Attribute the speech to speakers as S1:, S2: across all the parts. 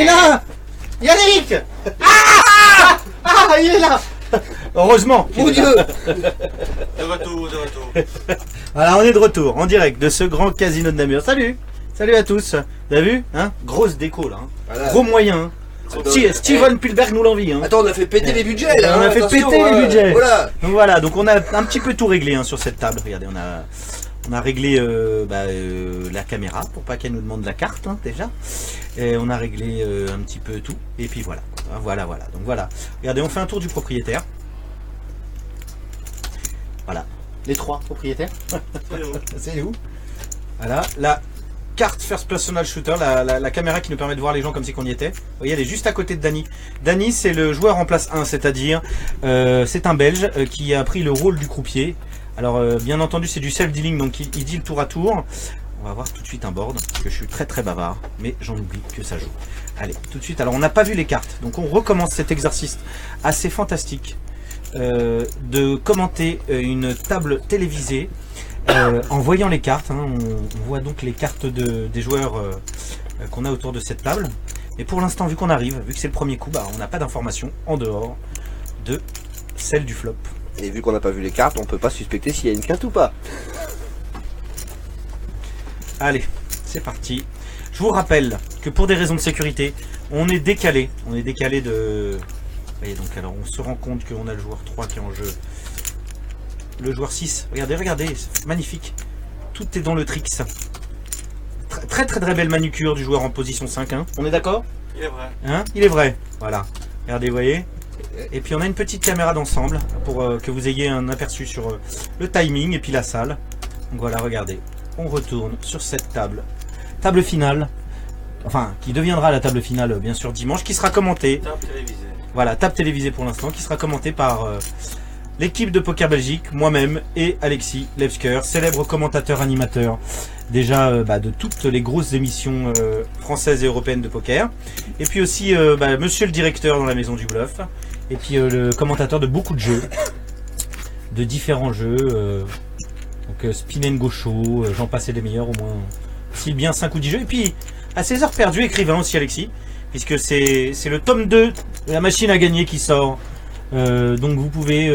S1: là! Yannick! Ah! Ah, il est là! Heureusement!
S2: Mon Dieu!
S3: De retour.
S1: Alors on est de retour, en direct de ce grand casino de Namur. Salut! Salut à tous! Vous avez vu? Hein? Grosse déco là. Hein?
S2: Voilà.
S1: Gros moyen. Hein? Steven Spielberg nous l'envie. Hein?
S2: Attends, on a fait péter les budgets là.
S1: On a
S2: hein,
S1: fait
S2: attention,
S1: péter les budgets.
S2: Voilà.
S1: Donc voilà, donc on a un petit peu tout réglé hein, sur cette table. Regardez, on a réglé la caméra pour pas qu'elle nous demande la carte hein, déjà. Et on a réglé un petit peu tout. Et puis voilà. Voilà. Donc voilà. Regardez, on fait un tour du propriétaire. Voilà. Les trois propriétaires. C'est où? Voilà. La carte First Personal Shooter, la caméra qui nous permet de voir les gens comme si qu'on y était. Vous voyez, elle est juste à côté de Danny. Danny, c'est le joueur en place 1, c'est-à-dire c'est un Belge qui a pris le rôle du croupier. Alors, bien entendu, c'est du self-dealing, donc il deal tour à tour. On va voir tout de suite un board, parce que je suis très bavard, mais j'en oublie que ça joue. Allez, tout de suite. Alors, on n'a pas vu les cartes, donc on recommence cet exercice assez fantastique de commenter une table télévisée. En voyant les cartes, hein, on voit donc les cartes des joueurs qu'on a autour de cette table. Mais pour l'instant, vu qu'on arrive, vu que c'est le premier coup, on n'a pas d'informations en dehors de celle du flop.
S2: Et vu qu'on n'a pas vu les cartes, on peut pas suspecter s'il y a une quinte ou pas.
S1: Allez, c'est parti. Je vous rappelle que pour des raisons de sécurité, on est décalé. On est décalé de... Vous voyez, donc alors on se rend compte qu'on a le joueur 3 qui est en jeu. Le joueur 6, regardez, c'est magnifique. Tout est dans le tricks. Très belle manucure du joueur en position 5. Hein. On est d'accord?
S3: Il est vrai.
S1: Hein? Il est vrai. Voilà. Regardez, vous voyez. Et puis on a une petite caméra d'ensemble pour que vous ayez un aperçu sur le timing et puis la salle. Donc voilà, regardez. On retourne sur cette table. Table finale. Enfin, qui deviendra la table finale, bien sûr, dimanche, qui sera commentée.
S3: Table télévisée.
S1: Voilà, table télévisée pour l'instant, qui sera commentée par... l'équipe de Poker Belgique, moi-même et Alexis Levsker, célèbre commentateur animateur déjà de toutes les grosses émissions françaises et européennes de poker. Et puis aussi monsieur le directeur dans la maison du bluff. Et puis le commentateur de beaucoup de jeux, de différents jeux. Donc Spin and Go Show, j'en passais des meilleurs au moins. S'il bien 5 ou 10 jeux. Et puis à ses heures perdues, écrivain aussi Alexis. Puisque c'est le tome 2 de la machine à gagner qui sort. Donc vous pouvez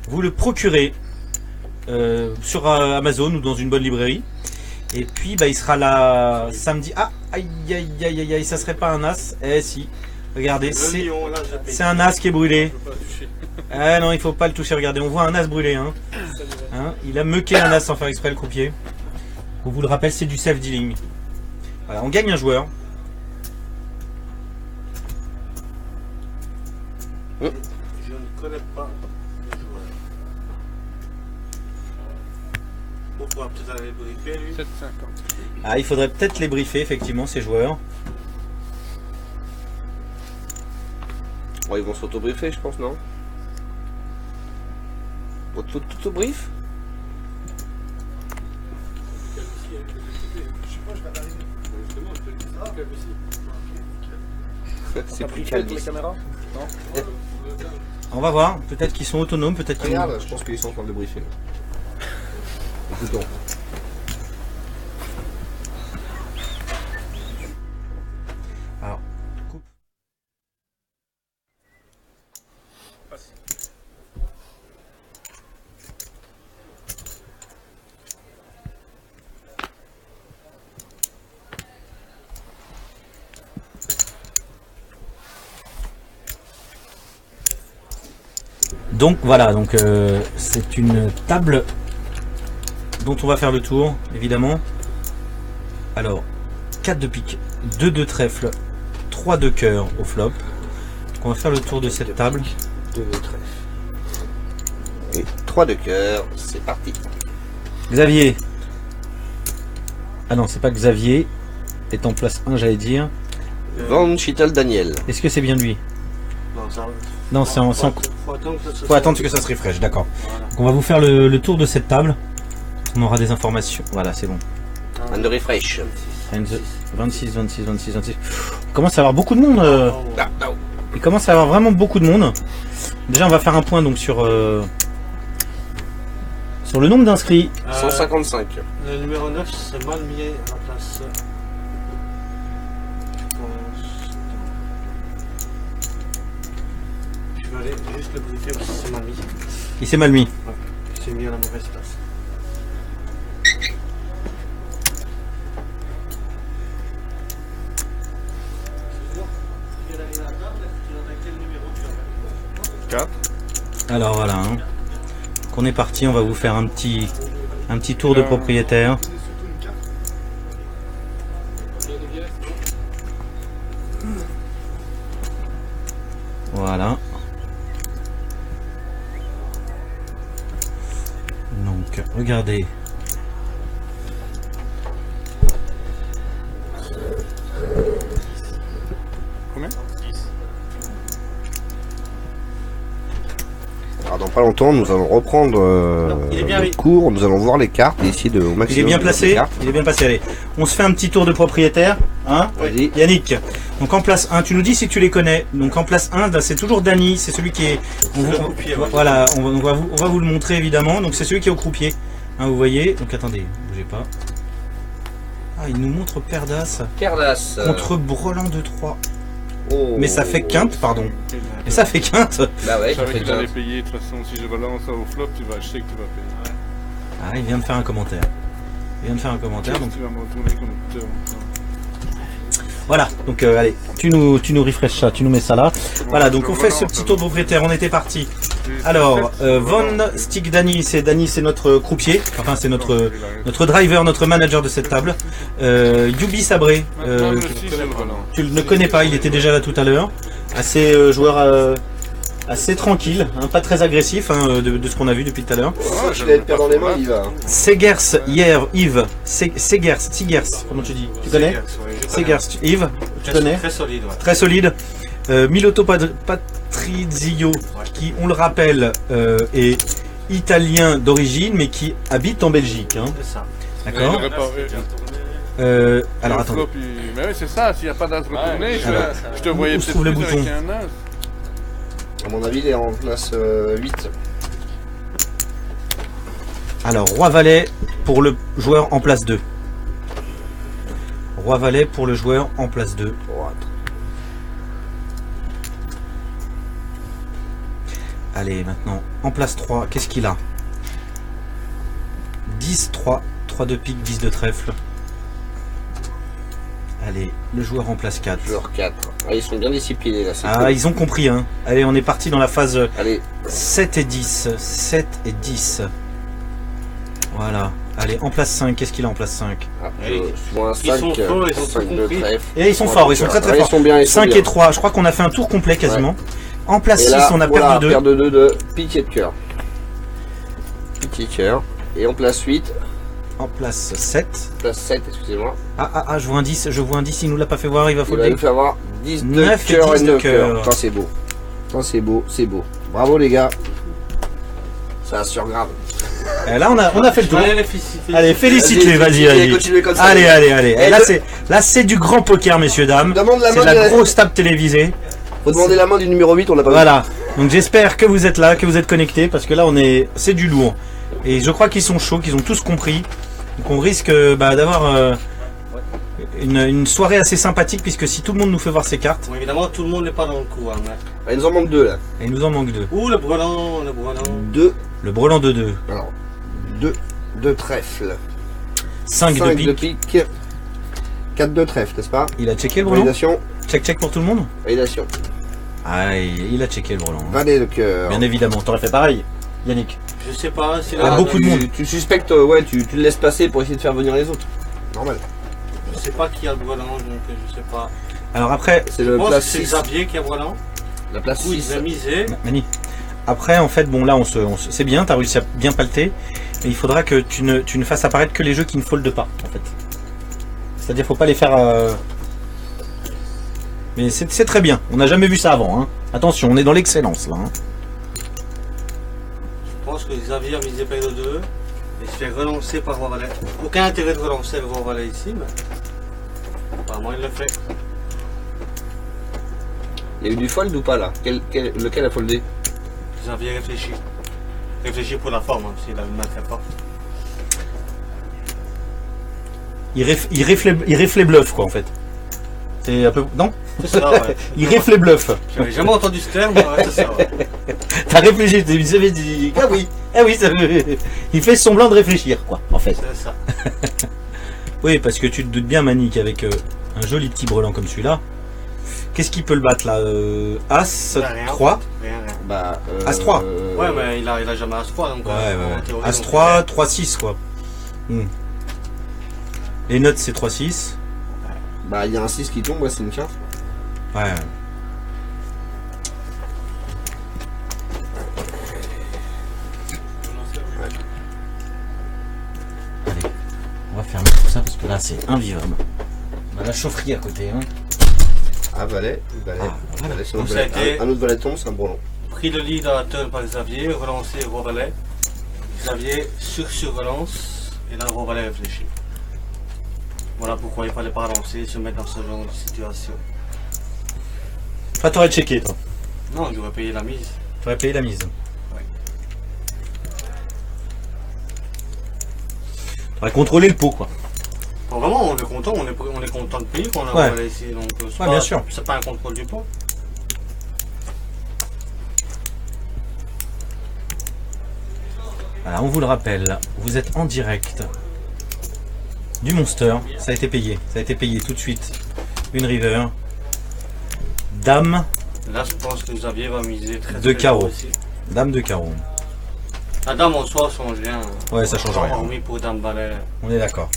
S1: vous le procurer sur Amazon ou dans une bonne librairie. Et puis il sera là samedi. Ah, aïe, ça serait pas un as? Eh si, regardez, c'est un as qui est brûlé. Ah non, il faut pas le toucher, regardez, on voit un as brûlé. Hein. Il a muqué un as sans faire exprès le croupier. On vous le rappelle, c'est du self-dealing. Voilà, on gagne un joueur.
S3: Je ne connais pas le joueur. On pourra peut-être aller briefer lui. 7,50.
S1: Ah, il faudrait peut-être les briefer, effectivement, ces joueurs.
S2: Bon, ils vont s'auto-briefer, je pense, non? Auto-brief? C'est plus calme.
S1: On va voir, peut-être qu'ils sont autonomes, peut-être qu'ils...
S2: Regarde, je pense qu'ils sont en train de briefer. Écoutons.
S1: Alors, coupe. Donc voilà, donc c'est une table dont on va faire le tour, évidemment. Alors, 4 de pique, 2 de trèfle, 3 de cœur au flop. Donc on va faire le tour de cette table.
S2: 2 de trèfle. Et 3 de cœur, c'est parti.
S1: Xavier. Ah non, c'est pas Xavier. Est en place 1, j'allais dire.
S2: Van Chittel Daniel.
S1: Est-ce que c'est bien lui?
S3: Non, ça...
S1: Non, c'est en...
S3: Faut attendre
S1: que ça se refresh, d'accord. Voilà. Donc on va vous faire le tour de cette table. On aura des informations. Voilà, c'est bon.
S2: And the refresh.
S1: 26. On commence à avoir beaucoup de monde. Il commence à avoir vraiment beaucoup de monde. Déjà, on va faire un point donc sur le nombre d'inscrits.
S2: 155.
S3: Le numéro 9, c'est mal mis en place. Je pense. vais aller juste le briefer parce que c'est mal mis.
S1: Il s'est mal mis.
S3: Ouais. C'est mis à la mauvaise place.
S1: Alors voilà. Hein. Qu'on est parti, on va vous faire un petit tour de propriétaire. Voilà. Donc, regardez.
S4: Combien?
S2: Alors dans pas longtemps, nous allons reprendre
S1: il est bien
S2: le
S1: mis.
S2: cours. Nous allons voir les cartes et essayer de au
S1: Il
S2: maximum.
S1: est bien
S2: de voir les
S1: placé.
S2: cartes.
S1: Il est bien placé. Allez, on se fait un petit tour de propriétaire. Hein
S2: Vas-y.
S1: Yannick. Donc en place 1, tu nous dis si tu les connais. Donc en place 1, c'est toujours Dany, c'est celui qui est. Voilà, on va vous le montrer évidemment. Donc c'est celui qui est au croupier. Hein, vous voyez. Donc attendez, bougez pas. Ah, il nous montre Père d'As
S2: Cardas.
S1: contre Brelan de 3.
S2: Oh.
S1: Mais ça fait quinte, pardon. Mais ça fait quinte.
S2: Bah ouais,
S4: Je
S2: ça
S4: savais
S2: fait
S4: que j'allais
S2: quinte.
S4: payer, de toute façon, si je relance ça au flop, tu vas acheter que tu vas payer.
S1: Ah, il vient de faire un commentaire. Il vient de faire un commentaire. Donc
S4: Tu vas me retourner comme auteur.
S1: voilà. Donc allez, tu nous refresh ça, tu nous mets ça là. Voilà. Donc on fait ce petit tour de propriétaire. On était parti. Alors, Von Stick Dany, c'est notre croupier, enfin c'est notre driver, notre manager de cette table. Yubi Sabré, tu ne le connais pas, il était déjà là tout à l'heure. Assez joueur assez tranquille, hein, pas très agressif hein, de ce qu'on a vu depuis tout à l'heure.
S2: Je vais être perdre dans les mains, il va.
S1: Segers Yves, Segers, comment tu dis? Tu connais? Segers Yves, tu connais?
S3: Très solide, ouais.
S1: Très solide. Miloto Patrizio, qui, on le rappelle, est italien d'origine, mais qui habite en Belgique. Hein.
S3: C'est ça.
S1: D'accord. Alors attendez.
S4: Mais oui, c'est ça, s'il n'y a pas d'as retourné, je te voyais
S1: où se
S4: peut-être
S1: trouve le
S4: plus
S1: bouton
S4: avec un as.
S2: À mon avis, il est en place 8.
S1: Alors, Roi-Valet pour le joueur en place 2. Roi-Valet pour le joueur en place 2. Allez, maintenant, en place 3, qu'est-ce qu'il a? 10, 3, 3 de pique, 10 de trèfle. Allez, le joueur en place 4.
S2: Joueur 4. Ah, ils sont bien disciplinés là.
S1: Ah,
S2: cool.
S1: ils ont compris, hein. Allez, on est parti dans la phase
S2: Allez,
S1: 7 et 10. 7 et 10. Voilà. Allez, en place 5, qu'est-ce qu'il a en place 5?
S2: moins
S3: Ils
S2: 5,
S3: sont forts, ils ont
S2: 5
S3: tout
S2: de
S3: compris.
S2: trèfle.
S1: Et ils sont forts, ils sont très très
S2: Ils
S1: forts.
S2: sont bien, ils sont
S1: 5
S2: bien.
S1: et 3, je crois qu'on a fait un tour complet quasiment. En place
S2: Et
S1: 6,
S2: là,
S1: on a
S2: voilà,
S1: paire de 2.
S2: paire de 2 de pitié de cœur. Pitié de cœur. Et en place 8,
S1: En place 7.
S2: place 7, excusez-moi.
S1: Ah, je vois un 10, il nous l'a pas fait voir, il va
S2: Il va
S1: folder.
S2: nous faire avoir 10 de
S1: 9 et
S2: cœur
S1: 10
S2: et
S1: de
S2: 9
S1: cœur.
S2: cœur. Ça c'est beau. Ça c'est beau, c'est beau. Bravo les gars. Ça assure grave.
S1: Et là, on a fait le tour.
S3: Allez, les féliciter.
S1: Allez, félicite-les, vas-y.
S2: Continuez comme ça.
S1: Allez. Et
S2: Et
S1: là, c'est du grand poker, messieurs, dames.
S2: Demande la
S1: C'est
S2: main
S1: de la
S2: de-
S1: grosse table télévisée.
S2: Faut demander la main du numéro 8, on l'a pas vu.
S1: Voilà. Donc j'espère que vous êtes là, que vous êtes connectés, parce que là, c'est du lourd. Et je crois qu'ils sont chauds, qu'ils ont tous compris. Donc on risque d'avoir une soirée assez sympathique, puisque si tout le monde nous fait voir ses cartes,
S3: Bon, évidemment, tout le monde n'est pas dans le coup. Hein, mais...
S2: Ah, il nous en manque 2 là.
S1: et il nous en manque 2.
S3: Ouh, le brelan.
S2: 2.
S1: Le brelan de 2.
S2: Alors, 2 de trèfle.
S1: 5 de
S2: 5 de
S1: pique.
S2: pique. 4 de trèfle, n'est-ce pas?
S1: Il a checké le brelan.
S2: Validation.
S1: Check pour tout le monde.
S2: Validation.
S1: Ah, il a checké le brelan. Hein.
S2: Valet de cœur.
S1: Bien évidemment. T'aurais fait pareil, Yannick.
S3: Je sais pas si
S1: Il y a beaucoup de monde.
S2: Tu suspectes, ouais, tu le laisses passer pour essayer de faire venir les autres. Normal.
S3: Je sais pas qui a le brelan, donc je sais pas.
S1: Alors après,
S2: C'est
S3: Je
S2: le
S3: pense que
S2: place
S3: c'est
S2: 6.
S3: Xavier qui a brelan.
S2: La place
S3: Oui,
S2: 6.
S3: il a misé.
S1: Mani. Après, en fait, bon là, c'est bien, t'as réussi à bien palter, mais il faudra que tu ne fasses apparaître que les jeux qui ne foldent pas, en fait. C'est-à-dire, faut pas les faire. Mais c'est très bien. On n'a jamais vu ça avant. Hein. Attention, on est dans l'excellence là. Hein.
S3: Je pense que Xavier a misé paire de 2 et se fait relancer par Roi Valet. Aucun intérêt de relancer le Roi Valet ici, mais apparemment il le fait.
S2: Il y a eu du fold ou pas là? Lequel a foldé?
S3: Xavier réfléchit. Réfléchit pour la forme, hein, s'il a une main très forte.
S1: Il reflète bluff quoi en fait. C'est un peu... Non.
S3: C'est ça, ouais.
S1: Il rifle les bluffs.
S3: J'avais jamais entendu ce terme, mais ouais, c'est ça, ouais.
S1: T'as réfléchi, tu avais dit... Ah oui, il fait semblant de réfléchir, quoi, en fait.
S3: C'est ça.
S1: Oui, parce que tu te doutes bien, Mani, qu'avec un joli petit brelan comme celui-là, qu'est-ce qui peut le battre, là As,
S3: Rien,
S1: 3
S3: Rien.
S2: Bah,
S1: As 3.
S3: Ouais, mais il a jamais As 3, donc...
S1: Ouais.
S3: en théorie,
S1: As
S3: donc,
S1: 3, 3, 6, quoi. Les notes, c'est 3, 6.
S2: bah, il y a un 6 qui tombe, ouais, c'est une carte.
S1: Ouais. Allez, on va fermer tout ça parce que là c'est invivable. On a la chaufferie à côté. Hein.
S2: Ah, valet, valet.
S1: Ah, voilà.
S2: Valet, c'est un autre
S3: Donc, ça a
S2: valet.
S3: été-
S2: Un autre valet tombe, c'est un brelan.
S3: Pris le lead à la turn par Xavier, relancé roi valet. Xavier sur-relance, et là le roi valet réfléchit. Voilà pourquoi il fallait pas relancer et se mettre dans ce genre de situation.
S1: Toi, t'aurais checké, toi.
S3: Non, il devrait payer la mise.
S1: T'aurais payé la mise. T'aurais contrôlé le pot, quoi.
S3: Bon, vraiment, on est content, on est content de payer quand on a
S1: Ouais.
S3: un valet ici. Donc, c'est
S1: Ouais,
S3: pas-
S1: bien sûr.
S3: C'est pas un contrôle du pot.
S1: Voilà, on vous le rappelle, vous êtes en direct du Monster. Ça a été payé. Ça a été payé tout de suite. Une river. Dame.
S3: Là, je pense que Xavier va miser très
S1: De carreau.
S3: ici.
S1: Dame de carreau.
S3: La dame en soi change rien.
S1: Ouais, ça change rien.
S3: Hormis pour dame valet.
S1: On est d'accord.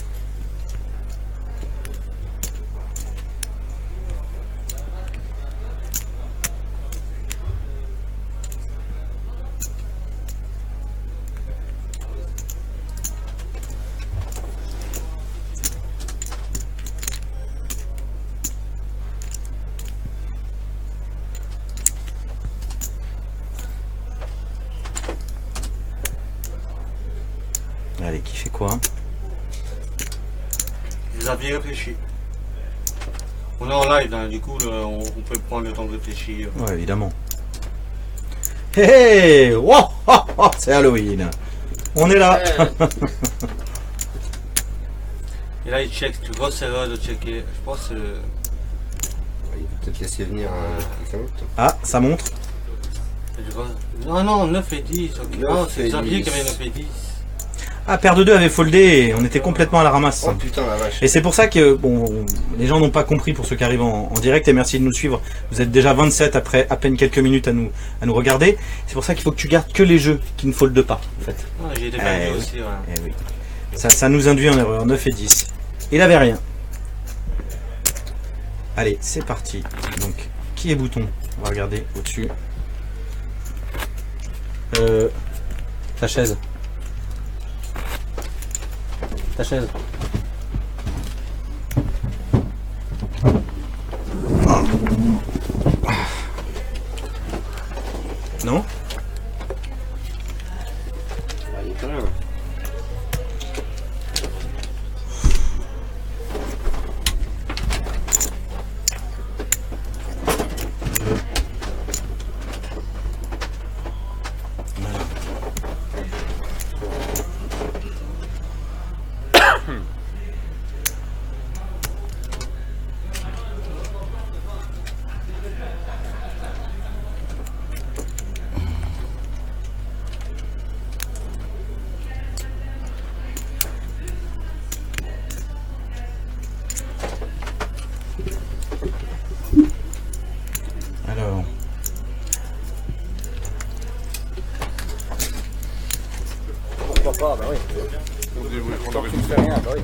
S1: Allez, qui fait quoi?
S3: Xavier réfléchit. On est en live, hein, du coup, on peut prendre le temps de réfléchir.
S1: Ouais, évidemment. Hé hé, wow, oh, oh, c'est Halloween. On est là.
S3: Et là, il check, c'est une grosse erreur de checker. Je pense que
S2: Il peut peut-être laisser venir quelqu'un d'autre.
S1: Ah, ça montre.
S3: c'est du gros. Non, non, 9 et 10. ok.
S2: 9
S3: Non, c'est
S2: et
S3: Xavier
S2: 10.
S3: qui avait 9 et 10.
S1: Ah, paire de 2 avait foldé et on était complètement à la ramasse.
S2: Oh putain, la vache.
S1: Et c'est pour ça que bon, les gens n'ont pas compris pour ceux qui arrivent en direct et merci de nous suivre. Vous êtes déjà 27 après à peine quelques minutes à nous regarder. C'est pour ça qu'il faut que tu gardes que les jeux qui ne foldent pas en fait.
S3: Ah, j'ai été perdu
S1: oui.
S3: aussi, ouais.
S1: Eh oui. Ça nous induit en erreur. 9 et 10. Il avait rien. Allez, c'est parti. Donc, qui est bouton? On va regarder au-dessus. Ta chaise. Ta chaise. Non?
S2: Ah, il est quand même.
S1: Alors.
S5: Pourquoi pas, bah oui.
S4: On
S5: Tant
S4: aurait
S5: que
S4: dit
S5: tu ne fais rien, bah oui.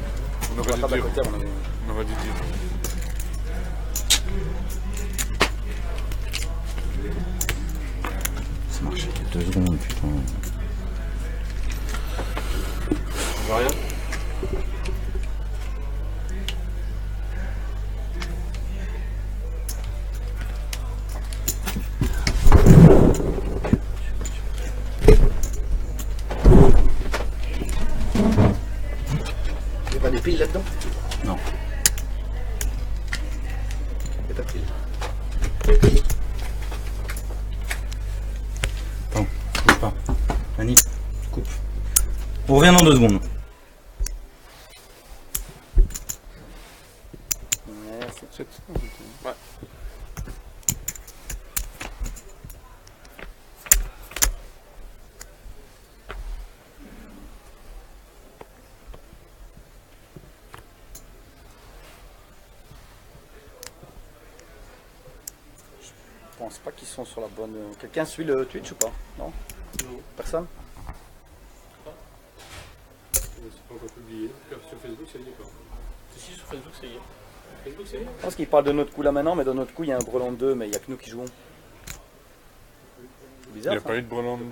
S4: on
S5: On
S4: aurait
S5: va pas
S4: dit
S5: d'à
S4: dire.
S5: côté, à mon avis.
S4: On aurait dit dire.
S1: Ça marche. 2 secondes, putain.
S3: Tu vois rien?
S2: Il n'y a pas des piles là-dedans?
S1: Non.
S2: Il n'y a pas de piles.
S1: Attends, coupe pas. Annie, coupe. On revient dans 2 secondes.
S5: Ouais, c'est
S4: 700,
S5: pense pas qu'ils sont sur la bonne. Quelqu'un suit le Twitch ou pas? Non?
S6: Non.
S5: Personne?
S6: C'est pas encore publié. Sur Facebook, ça y est pas.
S7: Si, sur Facebook, ça y est.
S6: Facebook, ça y est.
S5: Je pense qu'ils parlent de notre coup là maintenant, mais de notre coup, il y a un brelan 2, mais il n'y a que nous qui jouons. C'est
S4: Il n'y
S5: bizarre.
S4: a
S5: Ça.
S4: pas eu de brelan de...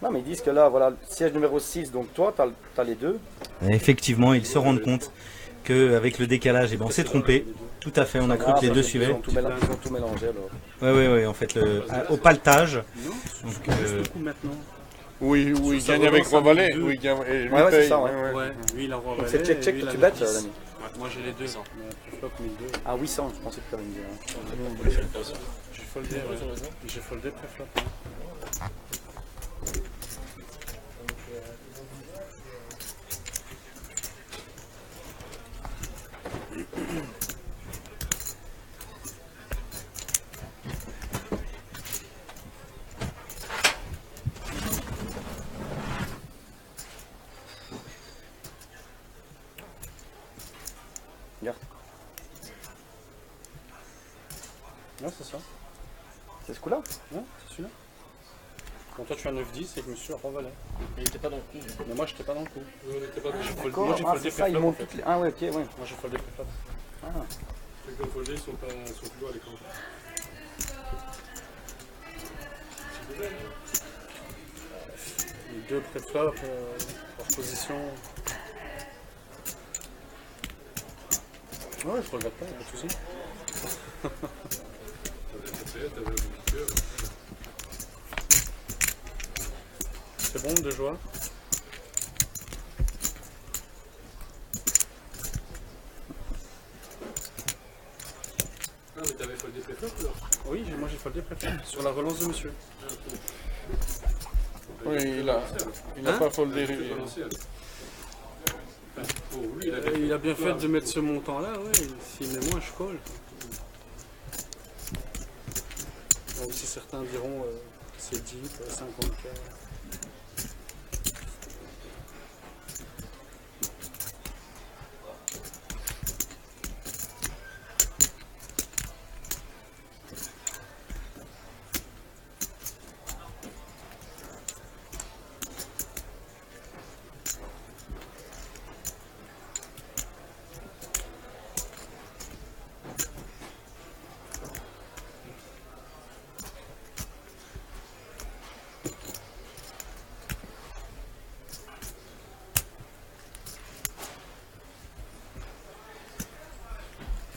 S5: Non, mais ils disent que là, voilà, siège numéro 6, donc toi, t'as les deux.
S1: Effectivement, ils se rendent compte qu'avec le décalage, on s'est trompé. Tout à fait, on a cru que les deux suivaient.
S5: Ils ont tout mélangé alors.
S1: Ouais, en fait, au paltage.
S6: Non,
S1: Donc,
S6: le coup maintenant.
S4: Oui, oui, il
S6: Ça
S4: gagne avec
S6: relance à
S4: Rovalet.
S6: 2.
S4: Oui, il gagne. Et lui
S5: Ouais, c'est
S4: paye.
S5: ça, ouais.
S6: Ouais, lui il a roi
S5: Donc
S6: valet.
S5: c'est check
S6: et lui,
S5: que
S6: il a
S5: tu
S6: le
S5: bêtes,
S6: 10.
S5: Dani.
S7: Ouais, moi j'ai les deux.
S6: Mais après flop 1002.
S5: Ah, 800, je pensais que tu avais une idée.
S6: J'ai foldé, ouais. J'ai foldé pré-flop. Non, c'est ça.
S5: C'est ce coup-là?
S6: Non, c'est celui-là. Quand toi tu as 9-10 et que monsieur a roi valet.
S7: Il était pas dans le coup.
S6: Mais moi j'étais pas dans le coup.
S7: On était pas dans le coup.
S5: D'accord,
S6: Moi j'ai
S5: ah,
S6: foldé
S5: c'est ça, ils
S6: pré-flop en
S5: montent
S6: fait.
S5: toutes les. Ah, ouais, ok, ouais.
S6: Moi j'ai foldé pré-flop.
S5: Ah.
S6: Ceux qui ont foldé sont plus loin à l'écran. Les deux pré-flop par position. Ouais, je regrette pas, pas de soucis. C'est bon, de joie.
S7: Ah, mais t'avais foldé pré-flop alors?
S6: Oui, moi j'ai foldé pré-flop sur la relance de monsieur.
S4: Oui, il n'a pas foldé.
S7: Pour lui,
S6: Il a bien fait de mettre ce montant-là, ouais. S'il met moins, je colle. Même si certains diront c'est deep, 50K.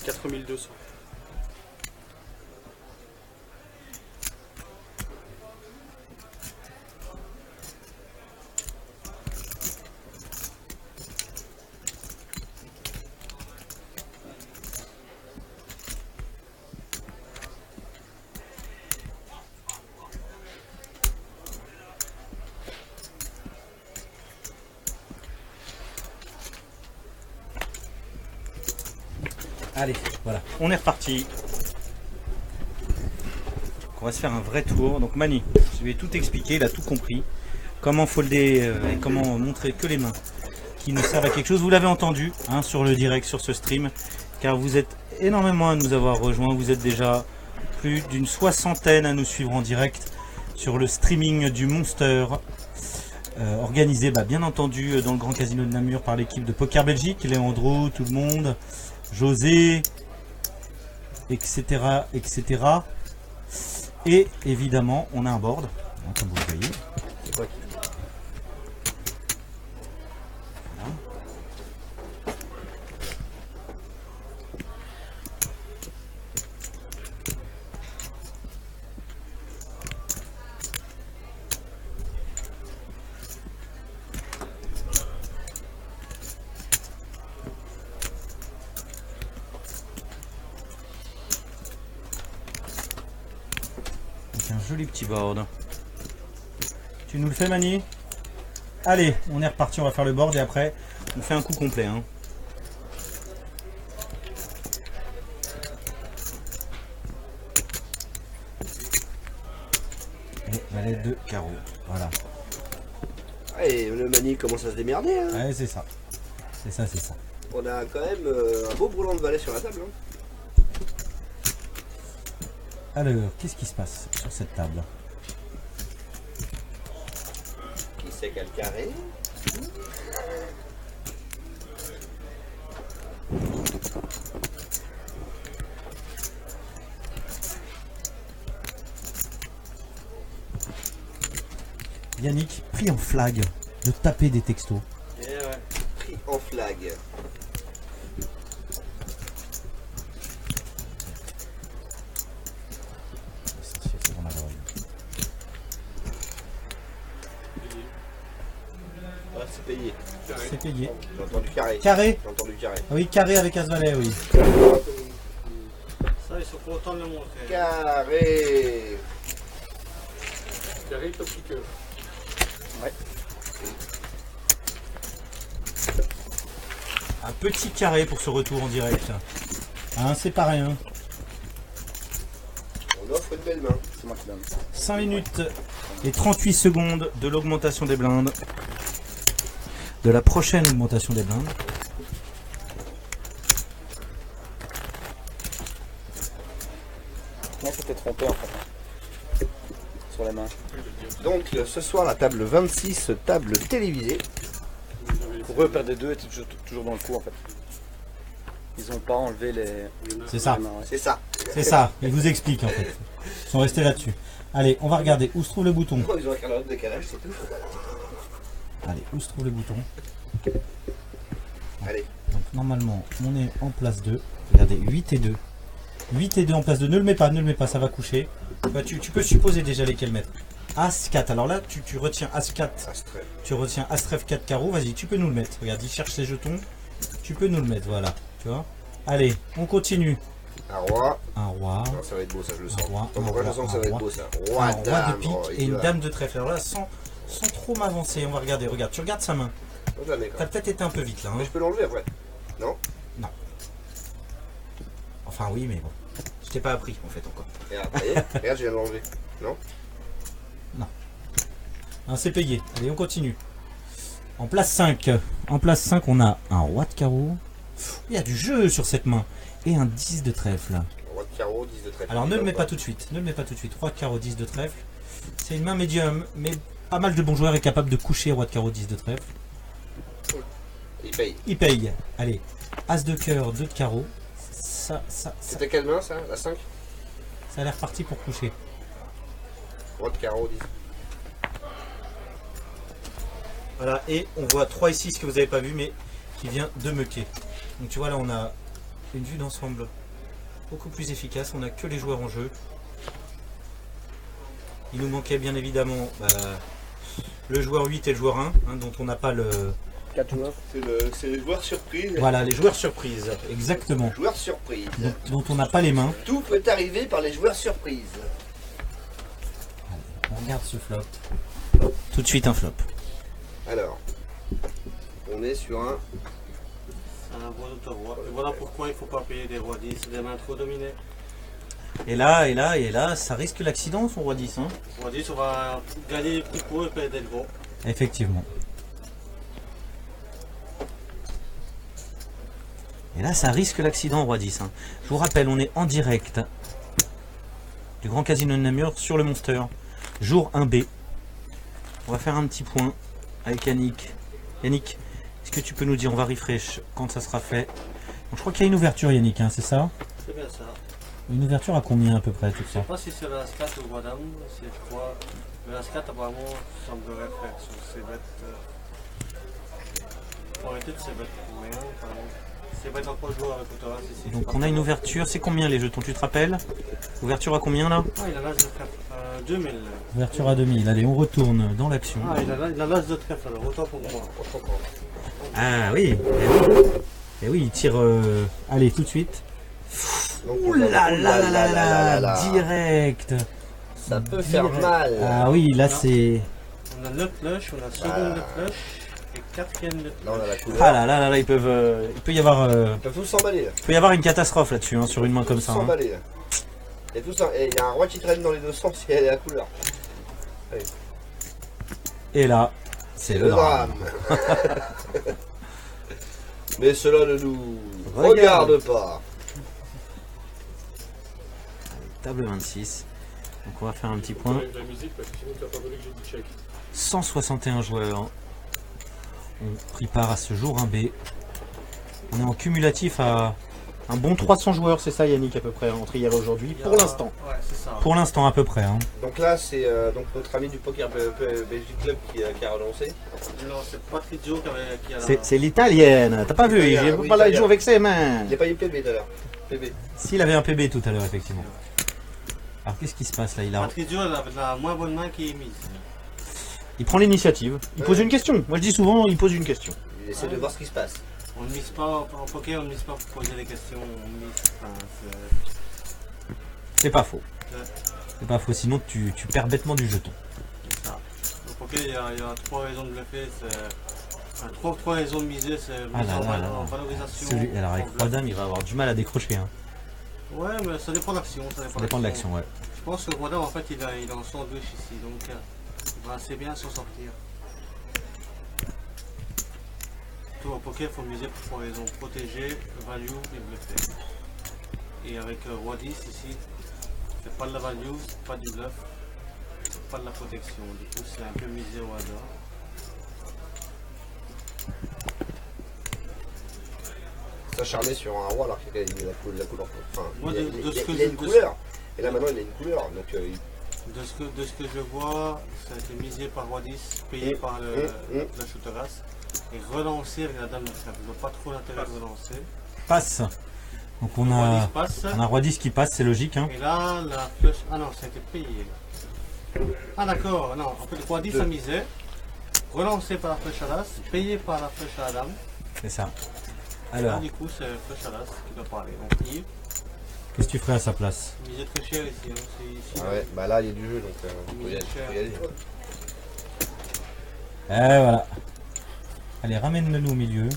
S6: « 4200.
S1: allez, voilà, on est reparti. On va se faire un vrai tour. Donc Mani, je vais tout expliquer, il a tout compris. Comment folder et comment montrer que les mains qui nous servent à quelque chose. Vous l'avez entendu hein, sur le direct, sur ce stream, car vous êtes énormément à nous avoir rejoints. Vous êtes déjà plus d'une soixantaine à nous suivre en direct sur le streaming du Monster, organisé bien entendu dans le Grand Casino de Namur par l'équipe de Poker Belgique, Léandro, tout le monde, José, etc. etc. Et évidemment, on a un board, hein, comme vous le voyez.
S5: C'est quoi
S1: Voilà. Donc un joli petit board. Tu nous le fais Mani? Allez, on est reparti, on va faire le board et après on fait un coup complet. Hein. Et valet de carreau, voilà.
S2: Et le Mani commence à se démerder. Hein.
S1: Ouais, c'est ça. C'est ça, c'est ça.
S2: On a quand même un beau brûlant de valet sur la table. Hein.
S1: Alors, qu'est-ce qui se passe sur cette table?
S2: Qui c'est quel carré?
S1: Yannick, pris en flag de taper des textos.
S3: Et ouais.
S2: Pris en flag.
S1: C'est bon, alors.
S2: Ouais, c'est payé.
S1: C'est payé.
S2: J'ai entendu carré.
S1: Carré?
S2: J'ai entendu carré.
S1: Oui, carré avec As-Valet, oui.
S3: Ça, ils sont contents de le montrer.
S2: Carré.
S7: Carré, top kicker.
S1: Un petit carré pour ce retour en direct. Hein, c'est pas rien.
S2: On offre une belle main.
S5: C'est moi qui donne.
S1: 5 minutes et 38 secondes de l'augmentation des blindes. De la prochaine augmentation des blindes.
S5: Non, c'était trompé en fait. Sur les mains.
S2: Donc ce soir la table 26, table télévisée.
S5: Pour eux, perdre des deux était toujours dans le coup en fait. Ils n'ont pas enlevé les.
S1: C'est ça.
S5: les mains, ouais.
S2: C'est ça.
S1: C'est ça. Ils vous expliquent en fait. Ils sont restés là-dessus. Allez, on va regarder où se trouve le bouton.
S2: Ils ont un carré de décalage, c'est tout.
S1: Allez, où se trouve le bouton?
S2: Allez.
S1: Donc normalement, on est en place 2. Regardez, 8 et 2. 8 et 2 en place 2. Ne le mets pas, ça va coucher. Bah, tu peux supposer déjà lesquels mettre. As 4. Alors là, tu retiens As 4.
S2: Astrel.
S1: Tu retiens As Trèfle 4 carreaux. Vas-y, tu peux nous le mettre. Regarde, il cherche ses jetons. Tu peux nous le mettre, voilà. Tu vois. Allez, on continue.
S2: Un roi.
S1: Un roi.
S2: Non, ça va être beau ça, je le sens.
S1: Un roi,
S2: Pourquoi
S1: un
S2: je sens que ça
S1: roi,
S2: va
S1: un
S2: être beau ça.
S1: Un
S2: Roi,
S1: roi
S2: dame.
S1: de pique
S2: Oh, il
S1: et une
S2: va.
S1: dame de trèfle. Alors là, sans trop m'avancer, on va regarder. Regarde, tu regardes sa main.
S2: Je la mets, quoi.
S1: T'as peut-être été un peu vite là. Hein.
S2: Mais je peux l'enlever après.
S1: Enfin, oui, mais bon. Je t'ai pas appris en fait encore.
S2: Regarde, ça y est. Regarde, je viens de l'enlever. Non?
S1: Hein, c'est payé. Allez, on continue. En place 5. En place 5, on a un roi de carreau. Il y a du jeu sur cette main. Et un 10 de trèfle.
S2: Roi de carreau, 10 de trèfle.
S1: Alors ne le mets pas tout de suite. Ne le mets pas tout de suite. Roi de carreau, 10 de trèfle. C'est une main médium, mais pas mal de bons joueurs est capable de coucher roi de carreau, 10 de trèfle.
S2: Il paye.
S1: Il paye. Allez. As de cœur, 2 de carreau. Ça
S2: C'était quelle main ça? La 5?
S1: a l'air parti pour coucher.
S2: Roi de carreau, 10.
S1: Voilà, et on voit 3 et 6 que vous n'avez pas vu, mais qui vient de muquer. Donc tu vois là, on a une vue d'ensemble beaucoup plus efficace. On n'a que les joueurs en jeu. Il nous manquait bien évidemment le joueur 8 et le joueur 1, hein, dont on n'a pas le...
S5: 4 joueurs.
S2: C'est le joueur surprise.
S1: Voilà, les joueurs surprises, exactement.
S2: Joueur surprise.
S1: Dont on n'a pas les mains.
S2: Tout peut arriver par les joueurs surprises.
S1: On regarde ce flop. Tout de suite un flop.
S2: Alors, on est sur un.
S3: Un roi d'autorois. Et voilà pourquoi il ne faut pas payer des rois 10, des mains trop dominées.
S1: Et là, ça risque l'accident son roi 10. Hein.
S3: Roi 10, on va gagner les petits coups et perdre des gros.
S1: Effectivement. Et là, ça risque l'accident roi 10. Hein. Je vous rappelle, on est en direct du Grand Casino de Namur sur le Monster. Jour 1B. On va faire un petit point avec Yannick. Yannick, est-ce que tu peux nous dire, on va refresh quand ça sera fait. Donc, je crois qu'il y a une ouverture Yannick, hein, c'est ça?
S3: C'est bien ça.
S1: Une ouverture à combien à peu près tout
S3: Je
S1: ça?
S3: ne sais pas si c'est le As4 ou le Roi Dame, c'est je crois. Le As4 apparemment semblerait faire sur ses bêtes. Pour arrêter de ses bêtes moyen, apparemment. Ses bêtes en 3 joueurs avec Autoras ici.
S1: Donc on a une ouverture, c'est combien les jetons, tu te rappelles? Ouverture à combien là?
S3: Ah, il a l'as de trèfle. 2000.
S1: Ouverture à 2000, allez on retourne dans l'action.
S3: Ah, il a l'as de trèfle alors, autant pour moi.
S1: Ah oui, et oui, il tire, allez tout de suite.
S2: Donc,
S1: Ouh là là là là, direct.
S2: Ça peut faire mal.
S1: Ah oui, là c'est...
S3: On a le flush, on a seconde de flush et quatrième de
S2: Là, on a la
S3: flush.
S2: couleur.
S1: Ah là là là, là il peut y avoir,
S2: Ils peuvent tous s'emballer là.
S1: il peut y avoir une catastrophe là-dessus, hein, sur une main comme
S2: Tous
S1: ça. Hein.
S2: s'emballer là. Et tout ça. Et il y a un roi qui traîne dans les deux sens et il y a la couleur.
S1: Et là, c'est le drame.
S2: Mais cela ne nous
S1: Regarde.
S2: regarde pas.
S1: Table 26. Donc on va faire un petit point.
S7: Avec la musique, parce que sinon tu n'as pas voulu que j'ai dit check.
S1: 161 joueurs ont pris part à ce jour 1B. On est en cumulatif à un bon 300 joueurs, c'est ça Yannick à peu près, entre hier et aujourd'hui, pour l'instant.
S3: Ouais, c'est ça.
S1: Pour l'instant à peu près. Hein.
S2: Donc là, c'est donc notre ami du Poker Belgique Club qui a relancé.
S3: Non, c'est Patrizio qui a la...
S1: C'est l'italienne, t'as pas vu,
S2: Italien,
S1: j'ai
S2: oui,
S1: pas là il
S2: italien.
S1: joue avec ses mains.
S2: Il n'a pas eu PB tout à l'heure. PB.
S1: S'il avait un PB tout à l'heure, effectivement. Alors qu'est-ce qui se passe là?
S3: Patrizio a la moins bonne main qui est mise.
S1: Il prend l'initiative, il pose une question. Moi je dis souvent, il pose une question.
S2: Il essaie de voir ce qui se passe.
S3: On ne mise pas, en poker, on ne mise pas pour poser des questions. On mise, enfin,
S1: C'est pas faux.
S3: Ouais.
S1: C'est pas faux, sinon tu perds bêtement du jeton.
S3: c'est ça. Au poker, il y a 3 raisons de bluffer. Trois raisons de miser, c'est
S1: Ah là là là
S3: en
S1: là.
S3: valorisation.
S1: Alors avec
S3: en bluff.
S1: 3 dames, il va avoir du mal à décrocher. Hein.
S3: Ouais, mais ça dépend de l'action.
S1: Ça dépend de l'action, ouais.
S3: Je pense que Rodin, en fait, il est en sandwich ici, donc il va assez bien s'en sortir. Tout au poker, il faut miser pour 3 raisons. Protéger, value et bluffer. Et avec Roi 10 ici, c'est pas de la value, c'est pas du bluff, c'est pas de la protection. Du coup, c'est un peu misé au hasard.
S2: S'acharner sur un roi alors qu'il a la couleur. Enfin,
S3: Moi,
S2: il a
S3: de ce que
S2: une couleur. Et là maintenant il a une couleur. Donc
S3: De ce que je vois, ça a été misé par Roi 10, payé par la shooteras. Et relancer avec la dame de trèfle. Je vois pas trop l'intérêt de relancer.
S1: Passe. Donc on
S3: Roi
S1: a
S3: 10 passe.
S1: un roi 10 qui passe, c'est logique. Hein.
S3: Et là, la flush. Ah non, ça a été payé. Ah d'accord, non. En fait, le Roi 10 a misé. Relancé par la flèche à l'as, payé par la flèche à la dame.
S1: C'est ça.
S3: Là,
S1: Alors,
S3: du coup, c'est flèche à l'as qui doit parler. Donc, il
S1: qu'est-ce que tu ferais à sa place?
S3: misait très cher ici. Hein. C'est ici.
S2: ah ouais, bah là il y a du jeu donc faut y aller.
S1: Et voilà. Allez, ramène-le-nous au milieu.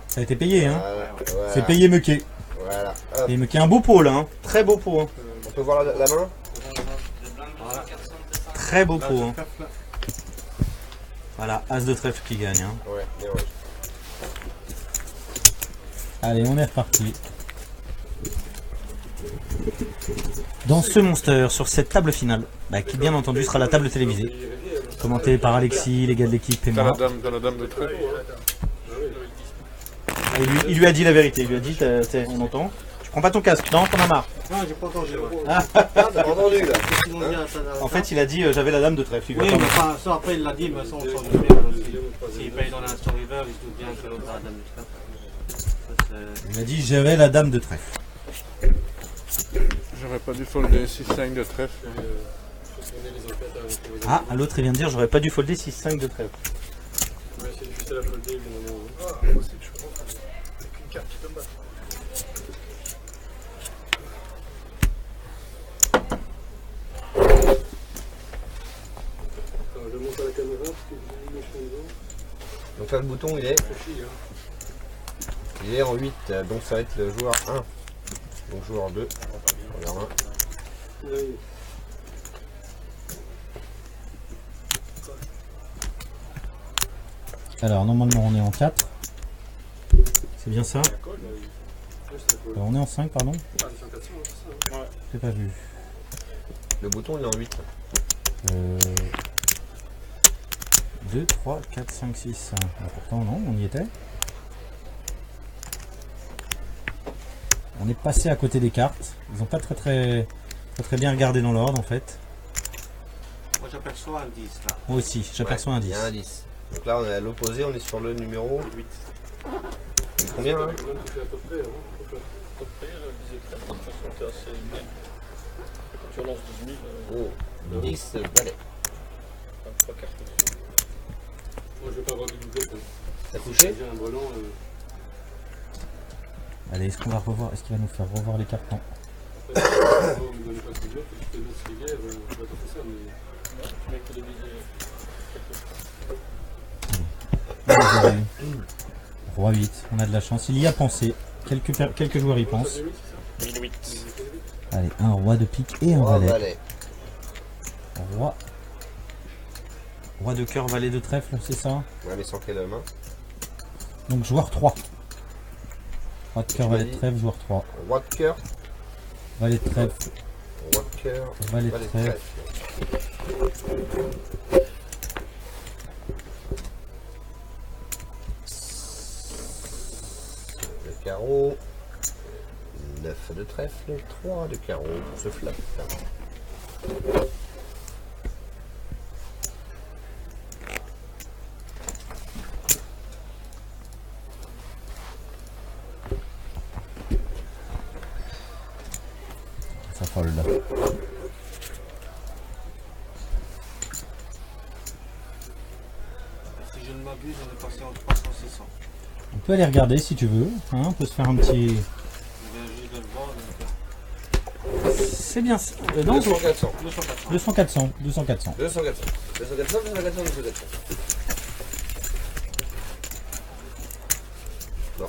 S1: Ça a été payé, hein.
S2: Voilà.
S1: C'est payé Mequet.
S2: Voilà. Hop.
S1: Et Mequet, un beau pot là, hein. Très beau pot. Hein.
S2: On peut voir la main.
S3: Voilà.
S1: Très beau
S3: Là,
S1: pot.
S3: je
S1: Hein.
S3: tape là.
S1: Voilà, as de trèfle qui gagne. Hein.
S2: Ouais, bien ouais.
S1: Allez, on est reparti. Dans ce monster, sur cette table finale, qui bien entendu sera la table télévisée, commentée par Alexis, les gars de l'équipe et
S4: Dans
S1: moi.
S4: la dame de trèfle.
S1: Et il lui a dit la vérité, il lui a dit, on entend. Tu prends pas ton casque, non, t'en as marre.
S3: Non, j'ai pas entendu. Ouais.
S2: Ah, t'as pas entendu là.
S3: Qu'est-ce qu'ils m'ont dit à ça,
S1: En fait, il a dit, j'avais la dame de trèfle. Il lui a
S3: oui,
S1: pas
S3: mais
S1: marre.
S3: enfin, ça après il l'a dit, mais ça on s'en doute bien. S'il paye dans l'instant river, il se doute bien que l'autre a la dame du trèfle. Ça,
S1: Il a dit, j'avais la dame de trèfle.
S4: J'aurais pas dû folder 6-5 de trèfle.
S7: Faut tourner les enquêtes avec les
S1: Ah, l'autre il vient de dire, j'aurais pas dû folder 6-5 de trèfle.
S7: Ouais, c'est difficile à folder, mais attends, je monte à la caméra parce que j'ai mis mes cheveux
S2: Donc là le bouton il est. Il est en 8, donc ça va être le joueur 1. Donc joueur 2. Regarde 1.
S7: Oui.
S1: Alors, normalement, on est en 4. C'est bien ça. On est en 5, pardon.
S7: Ah, c'est en 400, c'est ça. Ouais.
S1: J'ai pas vu.
S2: Le bouton il est en 8.
S1: 2, 3, 4, 5, 6. Pourtant, non, on y était. On est passé à côté des cartes. Ils n'ont pas très bien regardé dans l'ordre en fait.
S3: moi j'aperçois un 10 là.
S1: Moi aussi, j'aperçois un 10.
S2: Il y a un 10. Donc là on est à l'opposé, on est sur le numéro 8. C'est combien là
S7: Même tu fais à peu près, hein. À peu près, disait que de toute façon, t'es assez bien. Quand tu relances 12 000,
S2: Oh, 10 balais.
S7: 3 cartes dessus. Moi, je vais pas avoir de doublette.
S2: T'as couché?
S7: J'ai un brelan.
S1: Allez, est-ce qu'on va revoir? Est-ce qu'il va nous faire revoir les cartons?
S7: Après, si on me donne pas de doublette, je peux mettre les guerres, je vais pas faire ça, mais. Tu mets que des billets.
S1: Roi 8, on a de la chance. Il y a pensé. Quelques joueurs y pensent.
S7: 1008.
S1: Allez, un roi de pique et un
S2: Oh,
S1: valet.
S2: valet.
S1: Roi de cœur, valet de trèfle, c'est ça?
S2: Ouais, mais sans quelle main?
S1: Donc joueur 3. Roi de cœur, valet de trèfle, joueur 3.
S2: Roi de cœur.
S1: Valet de trèfle.
S2: Roi de cœur.
S1: Valet de
S2: Valet de
S1: trèfle.
S2: Le carreau. 9 de trèfle. 3 de carreau pour ce flop.
S1: Ça fold.
S3: Si je ne m'abuse, on est passé en 300-600.
S1: On peut aller regarder si tu veux. Hein, on peut se faire un petit...
S3: Je viens juste de le voir. Donc,
S1: C'est bien. Non,
S2: 200, 400.
S3: 200-400.
S1: 200-400. 200-400.
S2: 200, 400. 200, 400, 200, 400, 200, 400. Non.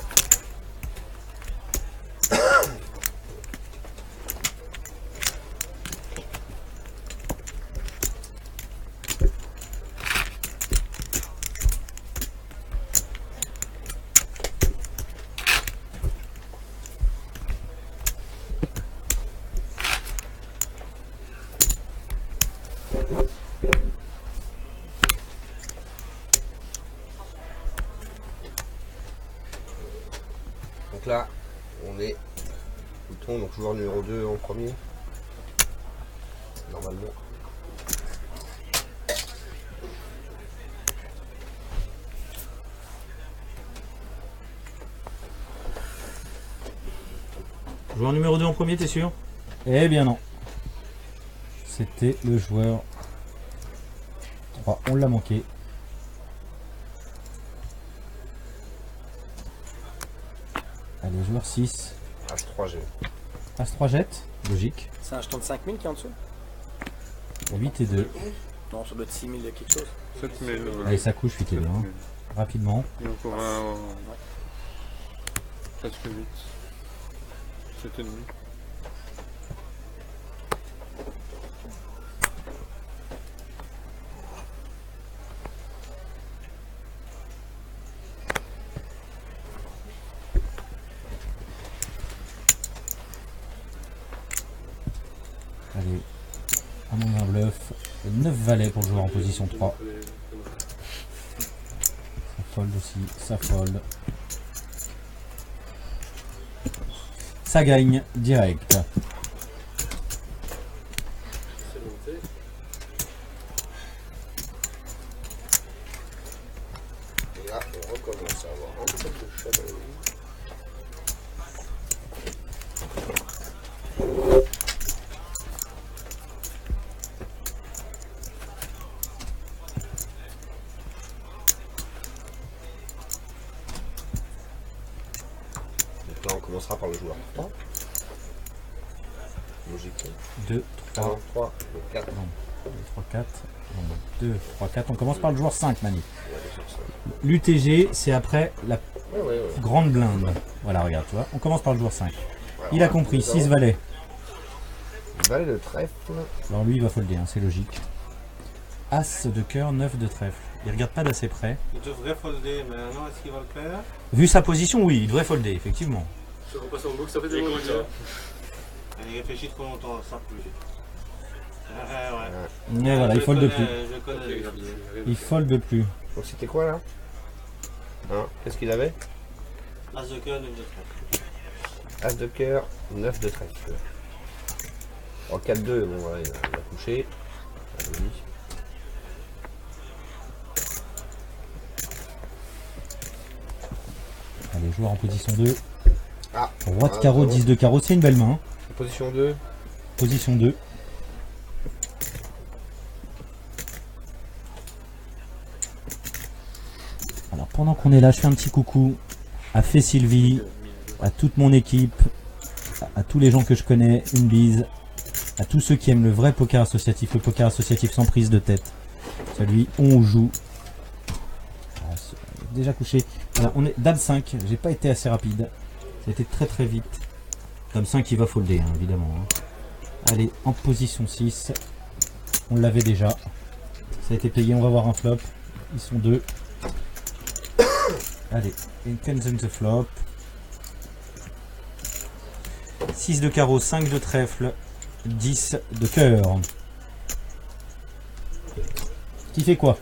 S2: Donc là, on est bouton, donc joueur numéro 2 en premier. Normalement.
S1: Joueur numéro 2 en premier, t'es sûr? Eh bien non. C'était le joueur 3. On l'a manqué. Allez, joueur 6.
S2: H3G.
S1: As-3 jette. Logique.
S5: C'est un jeton de 5000 qui est en dessous?
S1: 8 et 2.
S5: Non, ça doit être 6000 quelque chose.
S4: 7000.
S1: Allez, ça couche 8 et 2. Hein. Rapidement.
S4: Il y a encore un. Presque 8. 7,5.
S1: Allez. À mon un bluff. 9 valets pour le joueur en position 3. Ça fold aussi. Ça fold. Ça gagne direct.
S2: Et là, on recommence à avoir un peu de shadow. Donc là, on commencera par le joueur 3. Logique.
S1: 2, 3,
S2: 1, 3, 4.
S1: 3, 4. 2, 3, 4. On commence par le joueur 5, Mani. L'UTG, c'est après la grande blinde. Voilà, regarde, tu vois. On commence par le joueur 5. Il a compris, 6 valets.
S2: Valet de trèfle.
S1: Alors lui, il va folder, hein, c'est logique. As de cœur, 9 de trèfle. Il regarde pas d'assez près.
S3: Il devrait folder, mais maintenant, est-ce qu'il va le faire?
S1: Vu sa position, oui, il devrait folder, effectivement.
S7: Je repasse en boucle, ça fait des gros ça.
S3: Il réfléchit trop longtemps, ça plus. Ouais.
S1: Mais voilà, il
S3: Je
S1: folde
S3: connais-
S1: plus.
S3: Je connais Xavier.
S1: Il folde plus.
S2: Donc c'était quoi là? Hein? Qu'est-ce qu'il avait?
S3: As de cœur, 9 de trèfle.
S2: As de cœur, 9 de trèfle. En 4-2, bon voilà, il a couché. Allez-y.
S1: Allez, joueur en position 2.
S2: Ah,
S1: Roi de carreau, 10 de carreau, c'est une belle main.
S2: position 2.
S1: Position 2. Alors pendant qu'on est là, je fais un petit coucou à Fé Sylvie, à toute mon équipe, à tous les gens que je connais, une bise, à tous ceux qui aiment le vrai poker associatif, le poker associatif sans prise de tête, celui où on joue. Ah, déjà couché. Voilà, on est Dame 5, j'ai pas été assez rapide, ça a été très très vite. Dame 5 il va folder hein, évidemment. Hein. Allez, en position 6, on l'avait déjà, ça a été payé, on va voir un flop, ils sont 2. Allez, Intense the flop. 6 de carreau, 5 de trèfle, 10 de cœur. Qui fait quoi?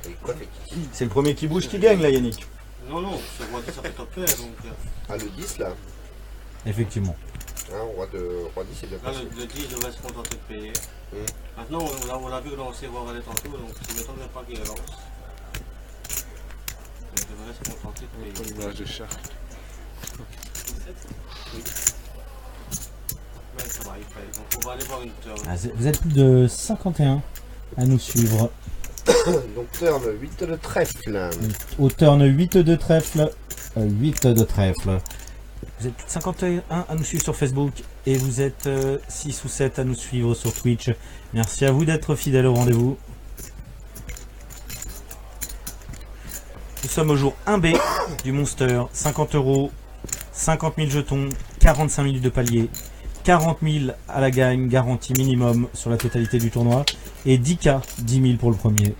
S2: Et quoi fait qui?
S1: C'est le premier qui bouge qui gagne là, Yannick.
S3: Non, non, ce roi 10 ça fait top pair donc.
S2: Ah, le 10 là.
S1: Effectivement.
S2: Hein, roi 10 c'est bien
S3: Là,
S2: passé.
S3: le 10 devrait se contenter de payer. Maintenant, on l'a vu relancer roi valet tantôt, donc ça m'étonne même pas qu'il relance. Il devrait se contenter de payer.
S4: Comme l'image de chat.
S3: Mais ça va, il paye. Donc on va aller voir une turn.
S1: Ah, vous êtes plus de 51 à nous suivre.
S2: Donc turn 8 de trèfle.
S1: Au turn 8 de trèfle. 8 de trèfle. Vous êtes plus de 51 à nous suivre sur Facebook. Et vous êtes 6 ou 7 à nous suivre sur Twitch. Merci à vous d'être fidèles au rendez-vous. Nous sommes au jour 1B du Monster. 50 €, 50 000 jetons, 45 minutes de palier. 40 000 à la gagne, garantie minimum sur la totalité du tournoi. Et 10K, 10 000 pour le premier.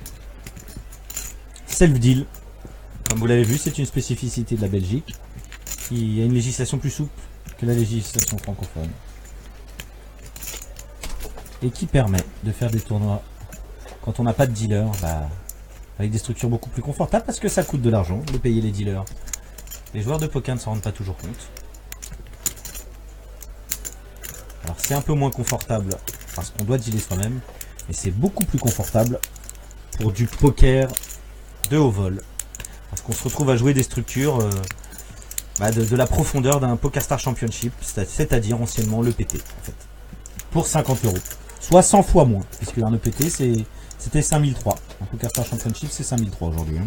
S1: Self-deal. Comme vous l'avez vu, c'est une spécificité de la Belgique. Il y a une législation plus souple que la législation francophone. Et qui permet de faire des tournois quand on n'a pas de dealer, avec des structures beaucoup plus confortables parce que ça coûte de l'argent de payer les dealers. Les joueurs de poker ne s'en rendent pas toujours compte. Alors c'est un peu moins confortable parce qu'on doit dealer soi-même, mais c'est beaucoup plus confortable pour du poker de haut vol. Parce qu'on se retrouve à jouer des structures de la profondeur d'un PokerStars Championship, c'est-à-dire anciennement l'EPT en fait. Pour 50 €. Soit 100 fois moins, puisque un EPT c'était 5003. Un PokerStars Championship c'est 5003 aujourd'hui. Hein.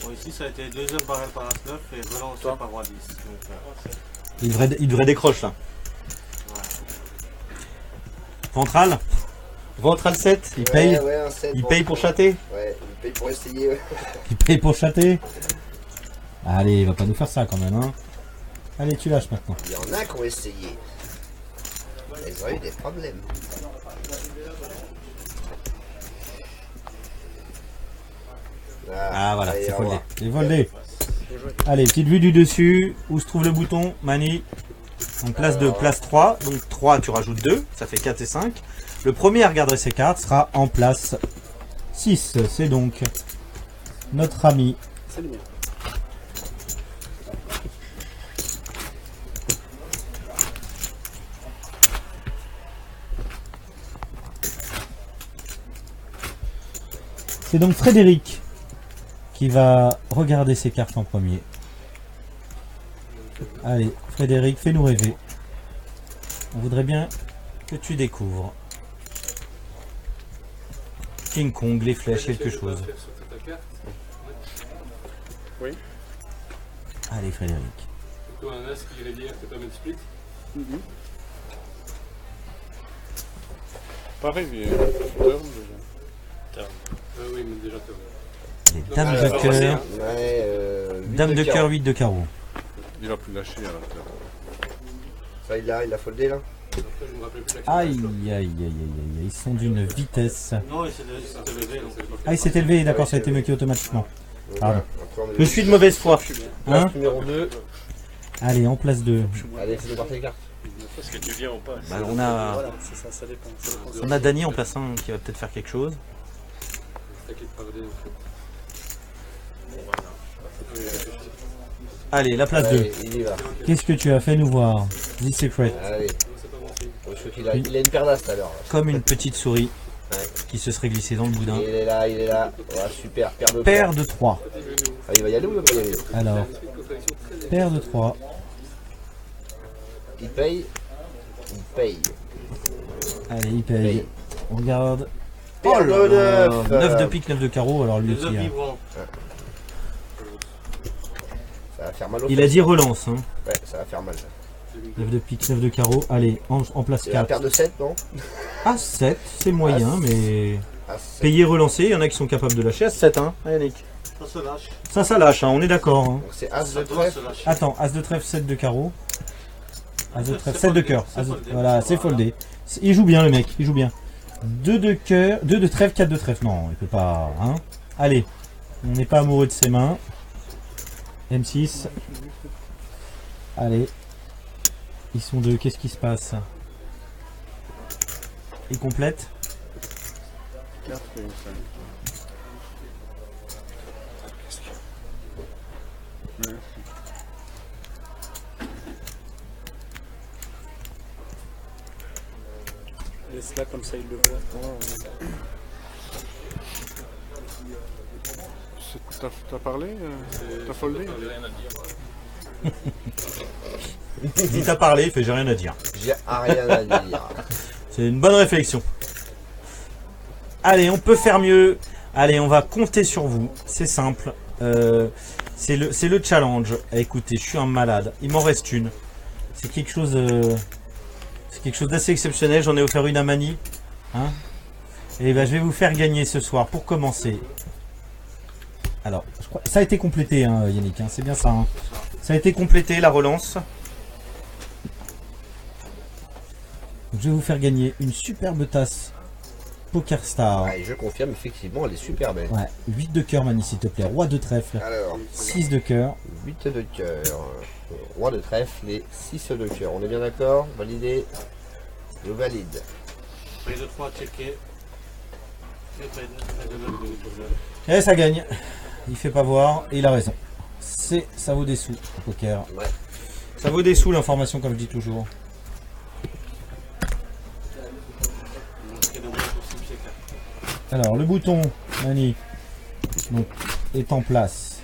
S3: Bon, ici ça a été deuxième barrel par As-9 et relancé par roi 10. Donc,
S1: Il devrait décrocher là.
S3: ouais.
S1: Ventral. Ventral 7, il paye.
S2: Ouais, un 7,
S1: Il
S2: bon.
S1: paye pour chater.
S2: Ouais, il paye pour essayer. Ouais.
S1: Il paye pour chater. Allez, il va pas nous faire ça quand même. Hein. Allez, tu lâches maintenant.
S2: Il y en a qui ont essayé. Ils ont eu des problèmes.
S1: Ah voilà,
S2: allez,
S1: c'est
S2: au
S1: foldé.
S2: revoir.
S1: C'est foldé. Allez, petite vue du dessus. Où se trouve le bouton, Mani? En place 2, place 3. Donc 3, tu rajoutes 2. Ça fait 4 et 5. Le premier à regarder ses cartes sera en place 6. C'est donc notre ami.
S6: C'est le mien.
S1: C'est donc Frédéric qui va regarder ses cartes en premier. Allez, Frédéric, fais-nous rêver. On voudrait bien que tu découvres. King Kong, les flèches, quelque chose.
S6: Oui.
S1: Allez, Frédéric.
S7: Plutôt un as qui irait dire que tu as mettre split.
S4: Pareil, il y a un turn déjà.
S7: Oui, mais déjà turn.
S1: Allez, dame de
S2: Alors,
S1: cœur.
S2: Ouais, huit
S1: Dame de cœur,
S2: carreau.
S1: 8 de carreau.
S4: Il a plus lâché à la turn.
S2: Ça, il a foldé là.
S7: Après, je me rappelais plus l'action.
S1: Aïe, aïe, aïe, aïe, aïe. Ils sont d'une vitesse.
S3: Non, il s'est levé. Donc,
S1: Ah, il s'est élevé, d'accord, ça a été muté automatiquement.
S2: Donc,
S1: Pardon.
S2: voilà. Après, on est
S1: Je suis de mauvaise foi. Hein?
S2: Place numéro 2.
S1: Allez, en place 2.
S2: Allez, fais-nous voir tes cartes.
S7: Parce que tu viens ou pas.
S1: Bah, on a,
S6: Voilà, c'est ça, ça dépend. Ça dépend.
S1: on a Dany en place 1 qui va peut-être faire quelque chose.
S7: T'inquiète pas, en fait.
S1: Allez, la place 2.
S2: Allez, il y va.
S1: Qu'est-ce que tu as fait nous voir? The Secret.
S2: Allez.
S7: C'est pas bon signe.
S2: Je crois qu'il a une paire d'as tout à l'heure.
S1: Comme une petite souris
S2: Ouais.
S1: qui se serait glissée dans le boudin.
S2: Il est là, il est là. Ouais, super, paire de
S1: Paire
S2: trois.
S1: de 3.
S2: Ah, il va y aller ou il va pas y aller?
S1: Alors, paire de 3.
S2: Il paye. Il paye.
S1: Allez, il paye. On regarde.
S2: Paire de 9.
S1: 9 de pique, 9 de carreau. Alors lui
S3: les
S1: aussi.
S3: œufs
S1: Hein.
S3: vibrants.
S2: Ça va faire mal au
S1: Il a dit relance. Hein.
S2: Ouais, ça va faire mal ça.
S1: 9 de pique, 9 de carreau. Allez, en place
S2: C'est la
S1: 4.
S2: paire de 7, non?
S1: À 7, c'est moyen, mais.
S2: Ah, 7.
S1: Payer, relancer, il y en a qui sont capables de lâcher à 7. Hein. Allez, Nick.
S3: Ça se lâche.
S1: Ça lâche, hein, on est d'accord. Hein.
S2: Donc c'est As
S3: Ça
S2: de
S3: doit se
S2: trèfle.
S3: lâcher.
S1: Attends, As de trèfle, 7 de carreau. As de trèfle,
S3: C'est
S1: 7 de
S3: foldé,
S1: cœur.
S3: c'est
S1: As de-
S3: foldé.
S1: Voilà, c'est foldé. Il joue bien le mec, il joue bien. 2 de cœur, 2 de trèfle, 4 de trèfle. Non, il peut pas. Hein. Allez, on n'est pas amoureux de ses mains. M6. Allez. Ils sont deux, qu'est-ce qui se passe? Ils complètent.
S4: 4 et 5.
S6: Laisse-la comme ça, il le voit.
S4: T'as parlé T'as foldé?
S1: Il t'a parlé, il fait j'ai rien à dire.
S2: J'ai rien à dire.
S1: C'est une bonne réflexion. Allez, on peut faire mieux. Allez, on va compter sur vous. C'est simple. C'est le challenge. Écoutez, je suis un malade. Il m'en reste une. C'est quelque chose d'assez exceptionnel. J'en ai offert une à Mani. Hein, et ben, je vais vous faire gagner ce soir. Pour commencer. Alors, je crois, ça a été complété, hein, Yannick. Hein, c'est bien ça. Hein. Ça a été complété, la relance. Donc, je vais vous faire gagner une superbe tasse Poker Star.
S2: Ouais, je confirme, effectivement, elle est super belle.
S1: Ouais, 8 de cœur, Mani, s'il te plaît. Roi de trèfle.
S2: Alors,
S1: 6 de cœur.
S2: 8 de cœur. Roi de trèfle et 6 de cœur. On est bien d'accord? Validé. Je valide.
S3: Près de 3 checker.
S1: Et ça gagne. Il fait pas voir et il a raison. Ça vaut des sous, le poker.
S2: Ouais.
S1: Ça vaut des sous, l'information, comme je dis toujours. Alors, le bouton, Mani, donc, est en place.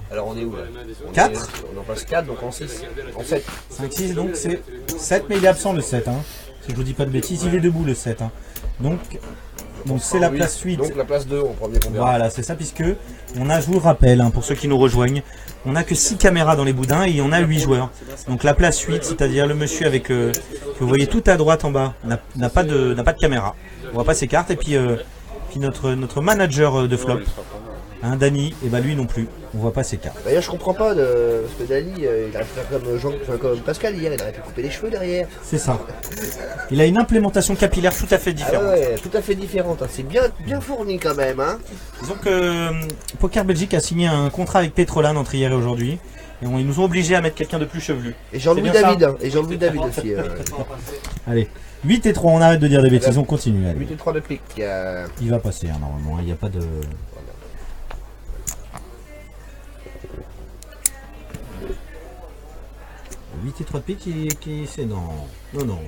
S2: Alors, on est où là?
S1: 4.
S2: On en passe 4, donc en 6. En 7.
S1: 5, 6, donc c'est 7, mais il est absent le 7. Hein. Si je vous dis pas de bêtises, il est debout le 7. Hein. Donc c'est la place 8.
S2: Donc la place 2 en premier qu'on verra.
S1: Voilà, c'est ça, puisque on a, je vous le rappelle, hein, pour ceux qui nous rejoignent, on n'a que 6 caméras dans les boudins et on a 8 joueurs. Donc la place 8, c'est-à-dire le monsieur avec que vous voyez tout à droite en bas, n'a pas de caméra. On voit pas ses cartes. Et puis, notre manager de flop, hein, Dany, et bah lui non plus, on voit pas ses cartes.
S2: D'ailleurs, je comprends pas, parce que Dany, il aurait pu faire comme Pascal hier, il aurait pu couper les cheveux derrière.
S1: C'est ça. Il a une implémentation capillaire tout à fait
S2: Ah
S1: différente.
S2: ouais, tout à fait différente. Hein. C'est bien fourni quand même. Hein.
S1: Disons que Poker Belgique a signé un contrat avec Petrolan entre hier et aujourd'hui. Et ils nous ont obligés à mettre quelqu'un de plus chevelu.
S2: Et Jean-Louis
S1: C'est bien
S2: David.
S1: ça.
S2: Hein. Et Jean-Louis David aussi.
S1: Allez, 8 et 3, on arrête de dire des bêtises, on continue. Allez.
S2: 8 et 3 de clic.
S1: Il va passer hein, normalement, il n'y a pas de... « 8 et 3 de pique qui c'est non. Non.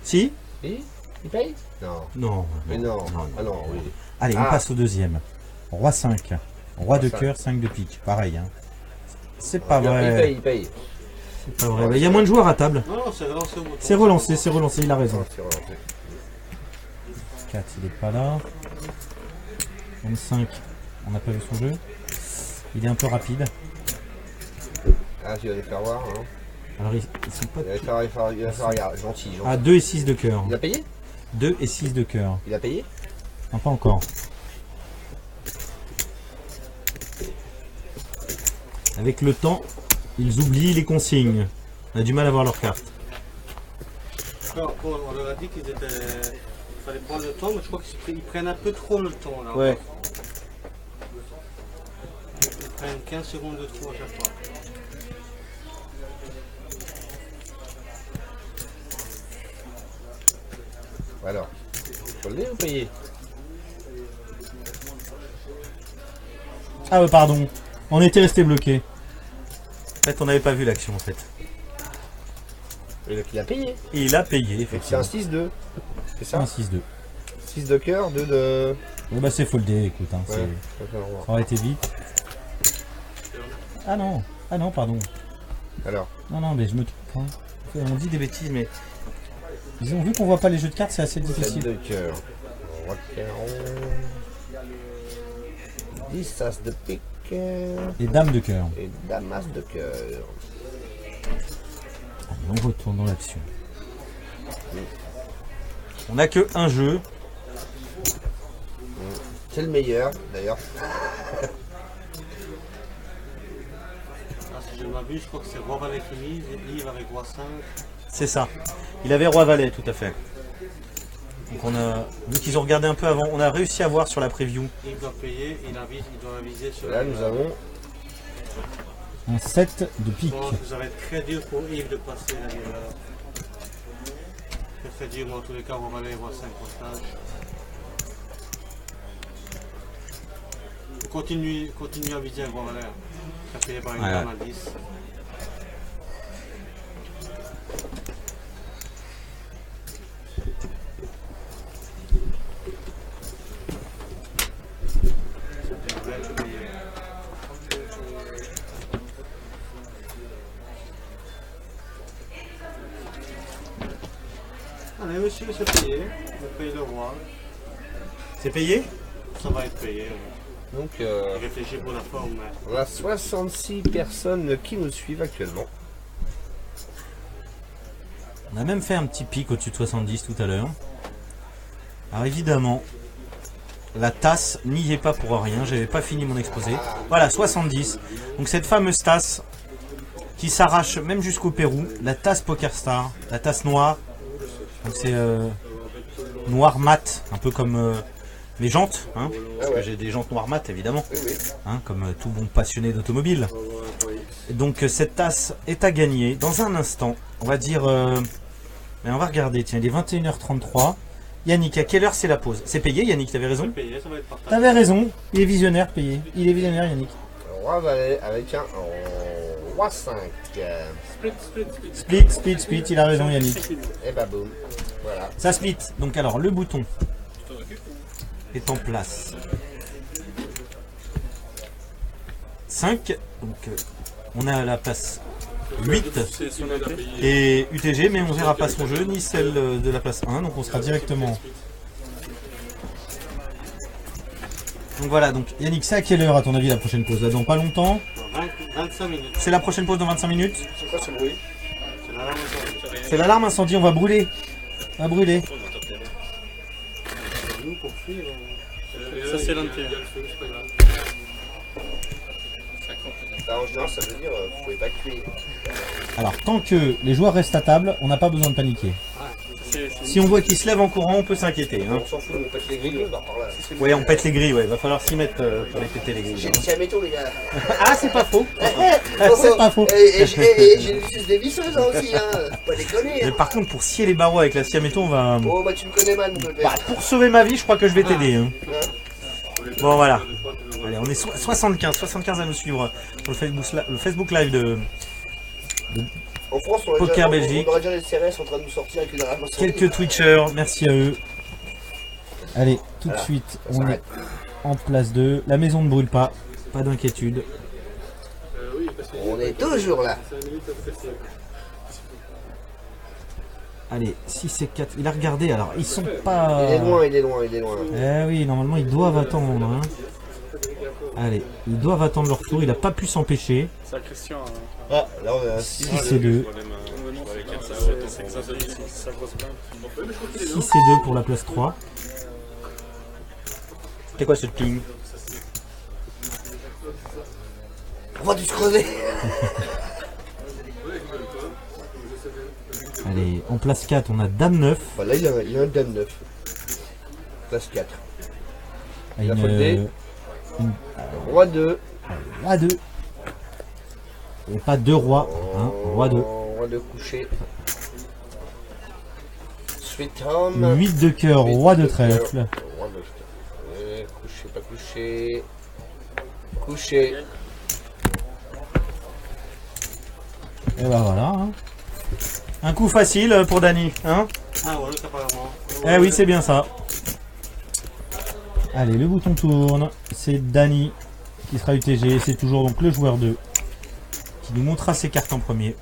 S1: Si?
S2: Et il paye? Non.
S1: Non.
S2: Mais non.
S1: Non.
S2: Ah non, oui.
S1: Allez, on passe au deuxième. Roi 5. Roi de
S2: 5.
S1: cœur, 5 de pique. Pareil. Hein. C'est pas
S2: Il
S1: vrai.
S2: paye.
S1: C'est pas vrai. Il y a moins de joueurs à table.
S3: Non, c'est relancé au bouton.
S1: C'est relancé, il a raison.
S2: C'est relancé.
S1: 4, il est pas là. 25, on n'a pas vu son jeu. Il est un peu rapide.
S2: Ah, tu vas les faire voir. Hein.
S1: Alors, ils sont pas...
S2: Il va faire regarde, gentil.
S1: Ah, 2 et 6 de cœur.
S2: Il a payé?
S1: 2 et 6 de cœur.
S2: Il a payé?
S1: Non, pas encore. Avec le temps, ils oublient les consignes. On a du mal à voir leurs cartes.
S3: Non, on leur a dit qu'il fallait prendre le temps, mais je crois qu'ils prennent un peu trop le temps. Là,
S1: Ouais.
S3: Ils prennent 15 secondes de trop à chaque fois.
S2: Alors, solder ou payer?
S1: Ah, pardon. On était resté bloqué. En fait, on n'avait pas vu l'action en fait.
S2: Il a payé.
S1: Et il a payé,
S2: C'est un
S1: effectivement.
S2: 6-2. C'est
S1: C'est un
S2: ça?
S1: 6-2.
S2: 6 de cœur, 2 de.
S1: Bon, bah, c'est foldé, écoute. Hein,
S2: Ouais,
S1: ça aurait été vite. Ah non, pardon.
S2: Alors,
S1: Non, mais je me trompe. Hein. On dit des bêtises, mais. Disons, vu qu'on voit pas les jeux de cartes, c'est assez
S2: 7
S1: difficile.
S2: de cœur. Roi de caron. 10 as de pique.
S1: Et dame de cœur.
S2: Et damas de cœur.
S1: Allez, on retourne dans l'action. On n'a que un jeu.
S2: C'est le meilleur, d'ailleurs.
S3: Ah, si je ne m'abuse, je crois que c'est Roi Valet qui mise, et Yves avec Roi 5.
S1: C'est ça. Il avait Roi Valet, tout à fait. Donc on a, vu qu'ils ont regardé un peu avant, on a réussi à voir sur la preview.
S3: Il doit payer, il doit viser sur
S2: Là, nous avons
S1: Un 7 de pique.
S3: Je pense que ça va être très dur pour Yves de passer la rivière. C'est très dur, mais en tous les cas, on va aller voir 5 postages. Continue à viser un roi valet. Ça fait par une dame à 10. Allez monsieur, c'est payé. On paye le roi.
S1: C'est payé?
S3: Ça va être payé.
S2: Donc,
S3: Réfléchis pour la forme. Mais...
S2: on a 66 personnes qui nous suivent actuellement.
S1: On a même fait un petit pic au-dessus de 70 tout à l'heure. Alors évidemment, la tasse n'y est pas pour rien. J'avais pas fini mon exposé. Voilà, 70. Donc cette fameuse tasse qui s'arrache même jusqu'au Pérou. La tasse PokerStar. La tasse noire. Donc c'est noir mat. Un peu comme les jantes. Hein, parce que j'ai des jantes noires mat évidemment. Hein, comme tout bon passionné d'automobile. Donc cette tasse est à gagner dans un instant. On va dire... mais on va regarder, tiens, il est 21h33. Yannick, à quelle heure c'est la pause? C'est payé, Yannick, t'avais raison?
S3: Payé, ça va être partagé.
S1: T'avais raison, il est visionnaire, payé. Il est visionnaire, Yannick.
S2: Roi valet avec un roi 5.
S1: Split, il a raison, Yannick.
S2: Et bah boum. Voilà.
S1: Ça split. Donc alors, le bouton est en place. 5. Donc on a la place 8
S7: C'est son intérêt.
S1: et UTG, mais on verra pas son jeu, ni celle de la place 1. Donc on sera directement... Donc voilà, donc Yannick, c'est à quelle heure à ton avis la prochaine pause? Dans pas longtemps?
S3: 25 minutes.
S1: C'est la prochaine pause dans 25 minutes?
S6: C'est quoi ce bruit?
S3: C'est la lame incendie.
S1: C'est l'alarme incendie, on va brûler. On va brûler.
S3: Nous, pour suivre.
S7: Ça, c'est l'intérêt.
S2: Bah, en général, ça veut dire vous pouvez pas tuer.
S1: Alors, tant que les joueurs restent à table, on n'a pas besoin de paniquer. Si on voit qu'ils se lèvent en courant, on peut s'inquiéter. Hein.
S2: On s'en fout, on pète les grilles, on part par là.
S1: Ouais, on pète les grilles, ouais. Va falloir s'y mettre pour les péter les grilles.
S2: J'ai dit à métaux, les gars.
S1: Ah, c'est pas faux. C'est pas faux.
S2: Et j'ai des visseuses aussi, hein. Pas déconner.
S1: Mais
S2: Hein.
S1: par contre, pour scier les barreaux avec la scie à métaux, on va...
S2: Oh, bah tu me connais mal, mon pépère.
S1: Bah, pour sauver ma vie, je crois que je vais t'aider. Hein. Bon, voilà. Allez, on est 75 à nous suivre sur le Facebook Live de
S2: En France, on
S1: Poker Belgique.
S2: On aurait déjà les CRS en train de nous sortir avec une alarme incendie.
S1: quelques Twitchers. Merci à eux. Allez, tout de
S2: Voilà,
S1: suite,
S2: ça
S1: on est
S2: s'arrête.
S1: en place 2. La maison ne brûle pas. Pas d'inquiétude.
S2: On est toujours là.
S1: Allez, 6 et 4. Il a regardé, alors ils sont pas...
S2: Il est loin, il est loin, il est loin.
S1: Eh oui, normalement ils doivent attendre. Hein. Allez, ils doivent attendre leur tour. Il n'a pas pu s'empêcher.
S6: C'est Christian.
S2: Ah, là on a
S1: 6 et 2.
S6: Ça grosse plainte.
S1: 6 et 2 pour la place 3. C'est quoi ce ping?
S2: On va dû se creuser.
S1: Allez, en place 4, on a Dame 9.
S2: Bah là il y a un dame 9. Place 4.
S1: Une,
S2: a foldé. Roi 2.
S1: Roi 2. Et pas 2 rois. Hein, roi 2.
S2: Roi 2 couché. Sweet Home.
S1: 8 de cœur, roi de trèfle.
S2: Roi de couché, pas couché. Couché.
S1: Et bah voilà. Hein. Un coup facile pour Dany. Hein,
S3: Ah ouais, apparemment.
S1: eh oui, c'est bien ça. Allez, le bouton tourne. C'est Dany qui sera UTG. C'est toujours donc le joueur 2 qui nous montrera ses cartes en premier.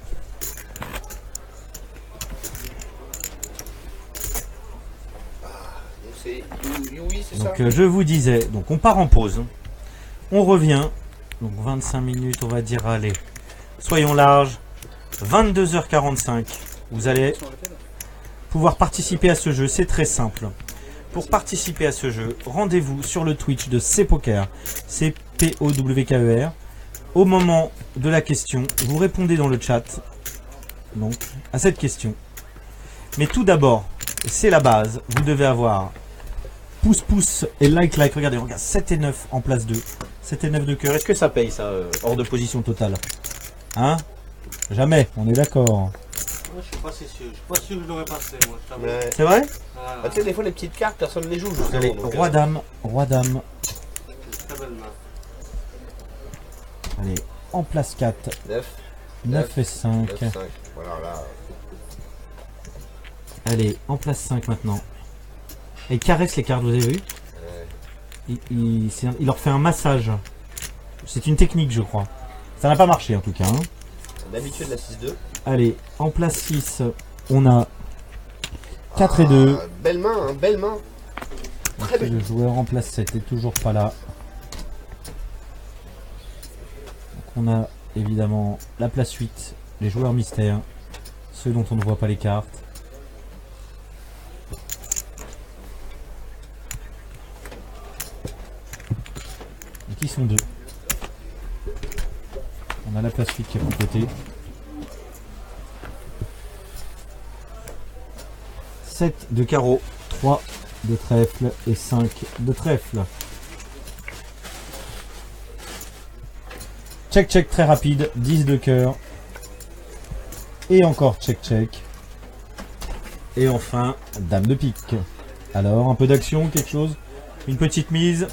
S2: Donc c'est Yui, c'est ça?
S1: Donc je vous disais, donc on part en pause. On revient. Donc 25 minutes, on va dire, allez. Soyons larges. 22h45. Vous allez pouvoir participer à ce jeu. C'est très simple. Pour participer à ce jeu, rendez-vous sur le Twitch de CPoker. C'est P-O-W-K-E-R. Au moment de la question, vous répondez dans le chat. Donc, à cette question. Mais tout d'abord, c'est la base. Vous devez avoir pouce pouce et like. Regardez, on regarde 7 et 9 en place 2. 7 et 9 de cœur. Est-ce que ça paye ça, hors de position totale? Hein? Jamais, on est d'accord.
S3: Moi, je suis pas si sûr. Je suis pas sûr que je l'aurais passé, moi. Je t'avoue.
S2: Ouais.
S1: C'est vrai?
S3: Voilà.
S2: Ah, tu sais, des fois, les petites cartes, personne ne les joue. Justement,
S1: Allez,
S2: donc,
S1: roi dame, roi dame.
S3: C'est une très belle main.
S1: Allez, en place 4,
S2: 9,
S1: 9 et 5.
S2: 9, 5. Voilà, là.
S1: Allez, en place 5 maintenant. Et il caresse les cartes, vous avez vu? Il leur fait un massage. C'est une technique, je crois. Ça n'a pas marché en tout cas. Hein.
S2: D'habitude, la 6-2.
S1: Allez, en place 6, on a 4 et 2.
S2: Belle main, hein, belle main. Très
S1: Et
S2: belle.
S1: le joueur en place 7 est toujours pas là. Donc on a évidemment la place 8, les joueurs mystères, ceux dont on ne voit pas les cartes. Et qui sont deux. On a la place 8 qui est complétée. 7 de carreau, 3 de trèfle et 5 de trèfle. Check check très rapide, 10 de cœur. Et encore check check. Et enfin, dame de pique. Alors, un peu d'action, quelque chose? Une petite mise.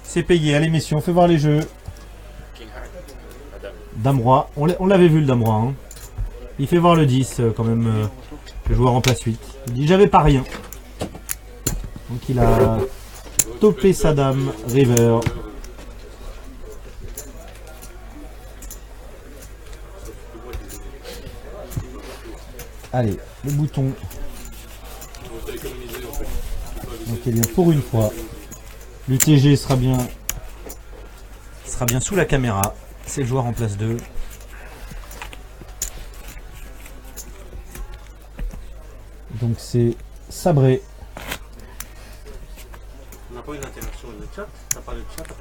S1: C'est payé, allez messieurs, on fait voir les jeux. Dame roi, on l'avait vu le dame roi. Hein. Il fait voir le 10 quand même, le joueur en place 8. Il dit j'avais pas rien. Donc il a topé sa dame, river. Allez, le bouton. Donc eh bien pour une fois, l'UTG sera bien sous la caméra. C'est le joueur en place 2. Donc c'est sabré.
S3: On n'a pas une interaction avec le chat. T'as pas le chat pour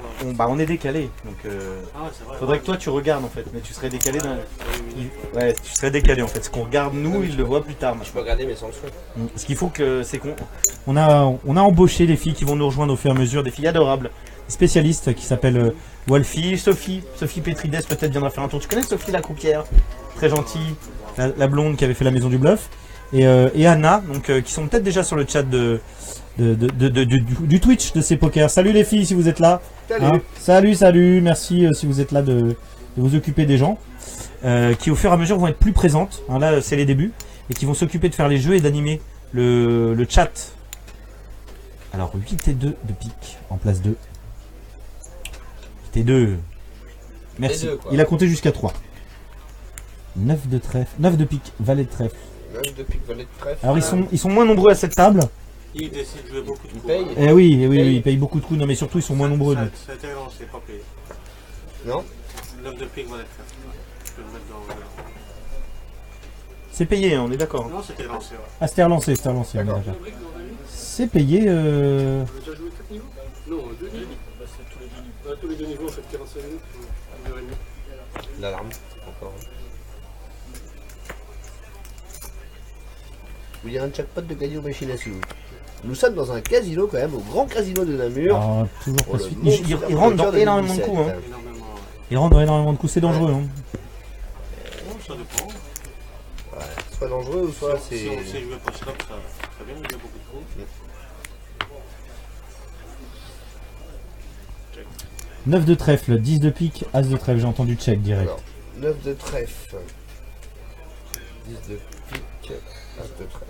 S1: On est décalé. Donc
S3: Ah ouais, c'est vrai.
S1: faudrait que toi tu regardes en fait. Mais tu serais décalé dans... Ouais, tu serais décalé en fait. Ce qu'on regarde nous, il le voit plus tard.
S2: Je peux regarder, mais sans le son.
S1: Ce qu'il faut que c'est qu'on a embauché des filles qui vont nous rejoindre au fur et à mesure, des filles adorables, des spécialistes qui s'appellent Wolfie, Sophie Pétrides peut-être viendra faire un tour. Tu connais Sophie la croupière, très gentille, la blonde qui avait fait la maison du bluff, et Anna, donc qui sont peut-être déjà sur le chat du Twitch de ces pokers. Salut les filles si vous êtes là.
S2: Salut.
S1: Salut, merci si vous êtes là de vous occuper des gens. Qui au fur et à mesure vont être plus présentes, hein, là c'est les débuts, et qui vont s'occuper de faire les jeux et d'animer le chat. Alors 8 et 2 de pique en place 2. 8 et 2. Merci.
S2: Et deux, quoi.
S1: Il a compté jusqu'à 3. 9 de trèfle, 9 de pique, valet de trèfle.
S2: 9 de pique, valet de trèfle.
S1: Alors ils sont moins nombreux à cette table.
S3: Il décide de jouer beaucoup de coups.
S2: paye.
S1: Eh oui,
S2: Paye.
S1: ils payent beaucoup de coups, non mais surtout ils sont moins nombreux. donc.
S3: Ça a été lancé, pas payé.
S2: Non.
S3: 9 de pique, voilà. Je peux le mettre dans.
S1: C'est payé, hein, on est d'accord.
S3: Non, c'était lancé, ouais.
S1: Ah c'était relancé, on est
S2: D'accord.
S1: d'accord. C'est payé.
S6: On a déjà joué 4 niveaux? Non, 2 niveaux. Bah, c'est tous les 2 niveaux. Tous les 2 niveaux, en fait, 45 minutes, 1h30.
S2: L'alarme. Encore. Vous direz un jackpot de gagner aux machines à sous. Nous sommes dans un casino quand même, au grand casino de Namur.
S1: Alors, toujours
S2: Pour
S1: pas
S2: le
S1: suite.
S2: monde
S1: Il
S2: super
S1: rentre dans
S2: poker
S1: énormément de
S2: 2017.
S1: coups. Hein.
S3: Énormément, ouais.
S1: Il rentre dans énormément de coups, c'est dangereux. Hein.
S3: Non, ça dépend.
S2: Soit dangereux ou soit
S3: Si
S2: c'est.
S3: on sait jouer post-flop, ça très bien, il y a beaucoup de coups.
S1: 9 de trèfle, 10 de pique, as de trèfle, j'ai entendu check direct.
S2: Alors, 9 de trèfle. 10 de pique. As de trèfle.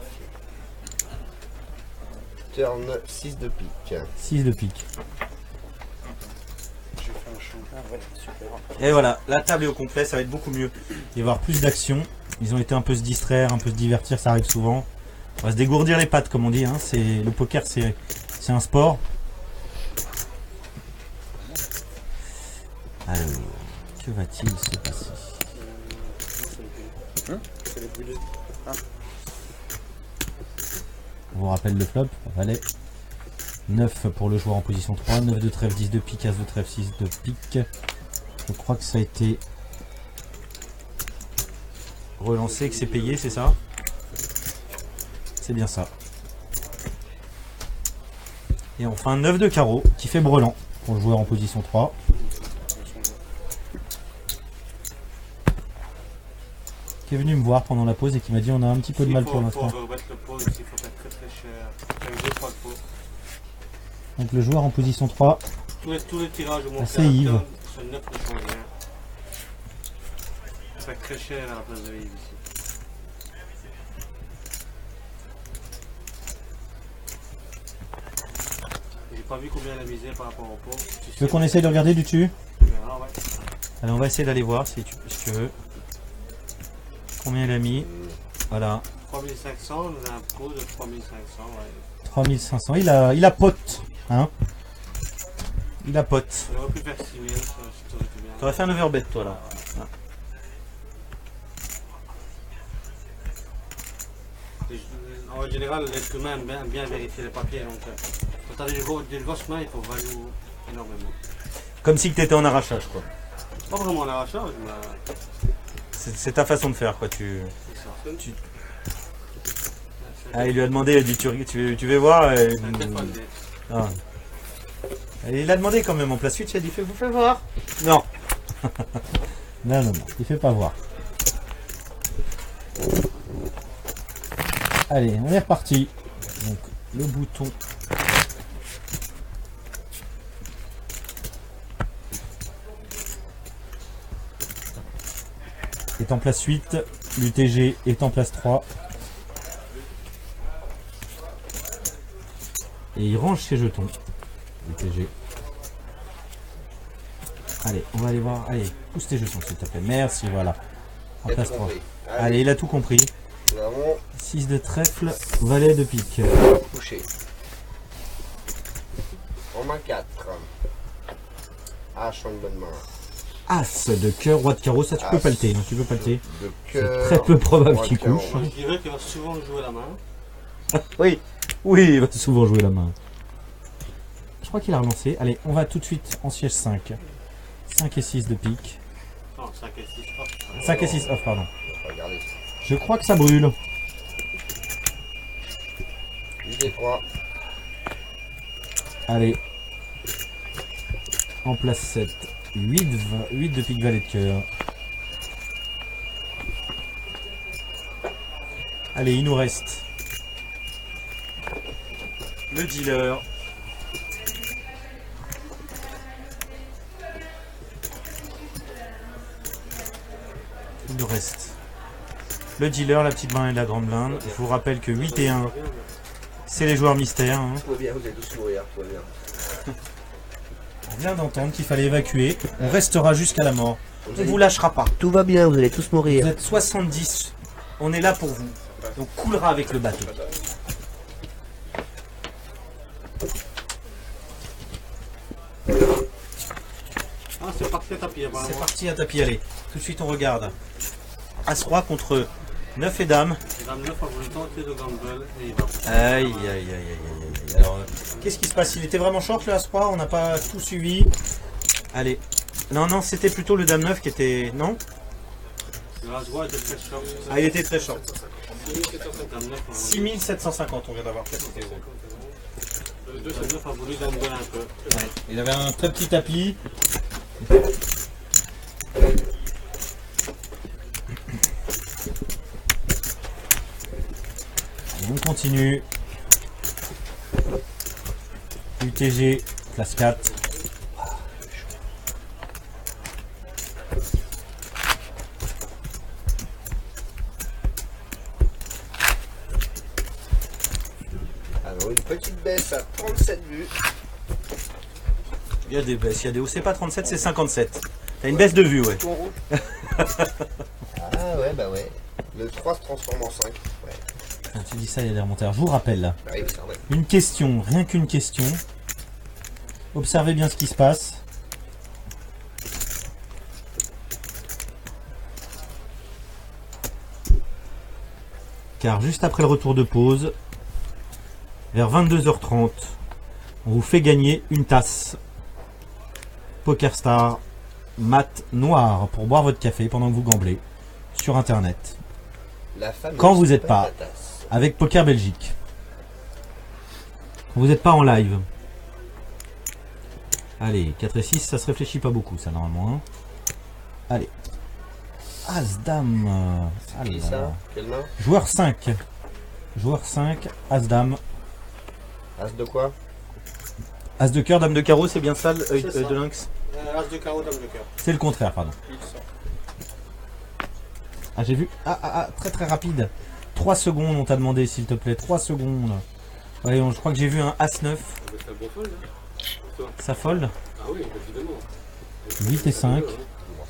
S2: Turn 6 de pique.
S1: 6 de pique.
S5: J'ai fait un champ. Ah ouais, super.
S1: Et voilà, la table est au complet, ça va être beaucoup mieux. Il va y avoir plus d'action. Ils ont été un peu se distraire, un peu se divertir, ça arrive souvent. On va se dégourdir les pattes comme on dit. Hein. Le poker c'est un sport. Alors, que va-t-il se passer?
S5: C'est les brûlés.
S1: On vous rappelle le flop, valet. 9 pour le joueur en position 3, 9 de trèfle, 10 de pique, as de trèfle, 6 de pique. Je crois que ça a été relancé, que c'est payé, c'est ça? C'est bien ça. Et enfin 9 de carreau qui fait brelan pour le joueur en position 3. Qui est venu me voir pendant la pause et qui m'a dit on a un petit peu de mal pour l'instant.
S3: Pour remettre le pot, il faut faire très cher. Avec 2 fois le pot.
S1: Donc le joueur en position 3.
S3: Tous les tirages au mon
S1: C'est Yves.
S3: sur 9 ne changent rien. Ça fait très cher à la place de Yves ici. J'ai pas vu combien elle a misé par rapport au pot.
S1: Tu veux qu'on essaye de regarder du dessus?
S3: Tu verras, ouais.
S1: Allez, on va essayer d'aller voir si tu veux. Combien il a mis? Voilà.
S3: 3500, on a un pot de 3500, ouais.
S1: 3500. Il a pote. Hein? Il a pote.
S3: On aurait pu faire 6000, ça aurait été bien.
S1: T'aurais fait un overbet toi là. Ah.
S3: En général, l'être humain aime bien vérifier les papiers. Donc, quand tu as des grosses mains, il faut valoir énormément.
S1: Comme si tu étais en arrachage quoi.
S3: Pas vraiment en arrachage, mais
S1: C'est ta façon de faire quoi.
S3: c'est ça.
S1: Ah, il lui a demandé, il a dit tu veux voir Ah. Et il a demandé quand même en place suite, il a dit vous faites voir. Non. non, il fait pas voir. Allez, on est reparti. Donc le bouton. Est en place 8, l'UTG est en place 3. Et il range ses jetons. l'UTG. Allez, on va aller voir. Allez, pousse tes jetons s'il te plaît. Merci, voilà. En place 3. Allez, il a tout compris. 6 de trèfle, valet de pique.
S2: Couché. En main 4. H en une bonne main.
S1: As de cœur, roi de carreau, ça tu peux
S2: As
S1: palter. Hein, tu peux palter.
S2: De
S1: C'est
S2: cœur.
S1: très peu probable
S2: roi
S1: qu'il
S2: de carreau.
S1: couche.
S3: Moi, je dirais qu'il va souvent jouer la main.
S1: Oui, il va souvent jouer la main. Je crois qu'il a relancé. Allez, on va tout de suite en siège 5. 5 et 6 de pique.
S3: Non, 5 et 6 off.
S1: 5 et 6 off, pardon.
S2: Regardez ça.
S1: Je crois que ça brûle.
S2: 8 et 3.
S1: Allez. En place 7. 8 de pique valet de cœur. Allez, il nous reste le dealer. Il nous reste le dealer, la petite blinde et la grande blinde. Je vous rappelle que 8 et 1, c'est les joueurs mystères. Hein.
S2: Tout va bien, vous allez tous mourir, tout va bien.
S1: On vient d'entendre qu'il fallait évacuer. On restera jusqu'à la mort. On vous lâchera pas.
S2: Tout va bien, vous allez tous
S1: Vous
S2: mourir.
S1: êtes 70. On est là pour vous. On coulera avec le bateau.
S3: Ah, c'est parti à tapis, apparemment.
S1: C'est parti à tapis, allez. Tout de suite, on regarde. As-Roi contre 9 et Dame.
S3: Dame 9 a voulu tenter le gamble et il va.
S1: Aïe, aïe, aïe, aïe, aïe. Alors, qu'est-ce qui se passe? Il était vraiment short le As-Roi, on n'a pas tout suivi. Allez. Non, c'était plutôt le Dame 9 qui était... Non?
S3: Le As-Roi était très short.
S1: Ah, il était très short.
S3: Dame 9 a voulu.
S1: 6750, on vient d'avoir placé.
S3: Le 9 a voulu gamble un peu.
S1: Ouais. Il avait un très petit tapis. On continue. UTG, place 4.
S2: Alors une petite baisse à 37 vues.
S1: Il y a des baisses, il y a des hauts. C'est pas 37, c'est 57. T'as une baisse de vue, ouais.
S2: Tout en rouge. Ah ouais, bah ouais. Le 3 se transforme en 5. Ouais.
S1: Ah, tu dis ça, il y a des remonteurs. Je vous rappelle là.
S2: Bah oui, c'est vrai.
S1: Une question, rien qu'une question. Observez bien ce qui se passe. Car juste après le retour de pause, vers 22h30, on vous fait gagner une tasse PokerStar mat noir pour boire votre café pendant que vous gamblez sur internet
S2: La femme
S1: Quand vous êtes pas-
S2: la tasse.
S1: avec Poker Belgique. Quand vous n'êtes pas en live. Allez, 4 et 6, ça se réfléchit pas beaucoup, ça, normalement. Hein. Allez. As-Dame.
S2: Qui ça? Quelle main?
S1: Joueur 5. Joueur 5, As-Dame.
S2: As de quoi?
S1: As de cœur, Dame de carreau, c'est bien ça, l'œil
S3: C'est ça.
S1: de lynx?
S3: As de carreau, dame de cœur.
S1: C'est le contraire, pardon. Ah, j'ai vu. Très très rapide. 3 secondes, on t'a demandé, s'il te plaît. 3 secondes. Ouais, je crois que j'ai vu un As-9.
S6: Ça va être un bon fold, hein.
S1: Ça fold.
S6: Ah oui, évidemment.
S1: 8 et 5.
S2: Bon,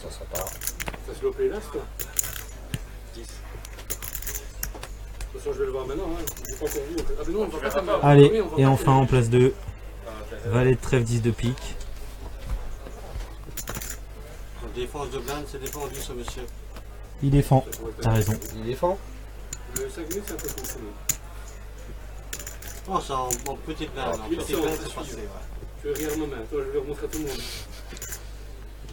S2: ça sera pas.
S6: Ça se lopé là, toi. 10. De toute façon, je vais le voir maintenant. Hein. J'ai pas encore vu. Ah, mais non, on va pas faire.
S1: Allez,
S6: Oui, on va
S1: et
S6: pas
S1: enfin
S6: faire.
S1: en place 2. Valet de trèfle, 10 de pique.
S3: En défense de blinde, c'est défendu ce monsieur.
S1: Il défend. T'as raison.
S2: Il défend?
S6: Le 5 minutes, c'est un peu compliqué.
S3: Oh, c'est en petite blinde. En
S6: il
S3: petite
S6: sort,
S3: blinde,
S6: je
S3: c'est
S6: suis.
S3: passé. Ouais.
S6: Je vais regarder ma main. Toi, je vais remontrer à tout le monde.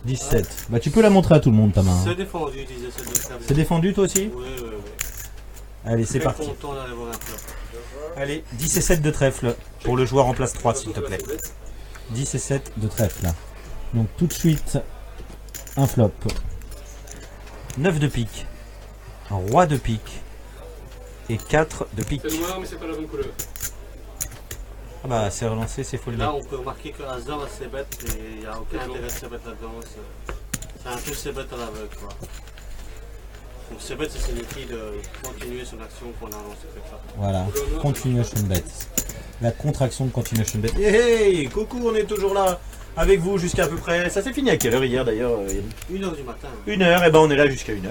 S1: 17. Bah tu peux la montrer à tout le monde ta main.
S3: C'est
S1: Hein.
S3: défendu, disait ce deux.
S1: C'est défendu toi aussi?
S3: Oui, oui, oui.
S1: Allez, c'est
S3: Très
S1: parti.
S3: content d'aller voir un flop.
S1: Allez, 10 et 7 de trèfle pour le joueur en place 3 s'il te plaît. 10 et 7 de trèfle. Donc tout de suite, un flop. 9 de pique. Un roi de pique. Et 4 de pique.
S6: C'est noir, mais c'est pas la bonne couleur.
S1: Ah bah c'est relancé, c'est foldé.
S3: Là, on peut remarquer que As-Dame a ses bêtes et il n'y a aucun intérêt de ses bêtes là-dedans. C'est un peu ses bêtes à l'aveugle, quoi. Donc ses bêtes, c'est signifie de continuer son action qu'on a lancée comme ça.
S1: Voilà, continuation bet. La contraction de continuation bet. Hey, hey, coucou, on est toujours là avec vous jusqu'à peu près. Ça s'est fini à quelle heure hier d'ailleurs Yann
S3: 1h du matin.
S1: 1h, et ben on est là jusqu'à 1h.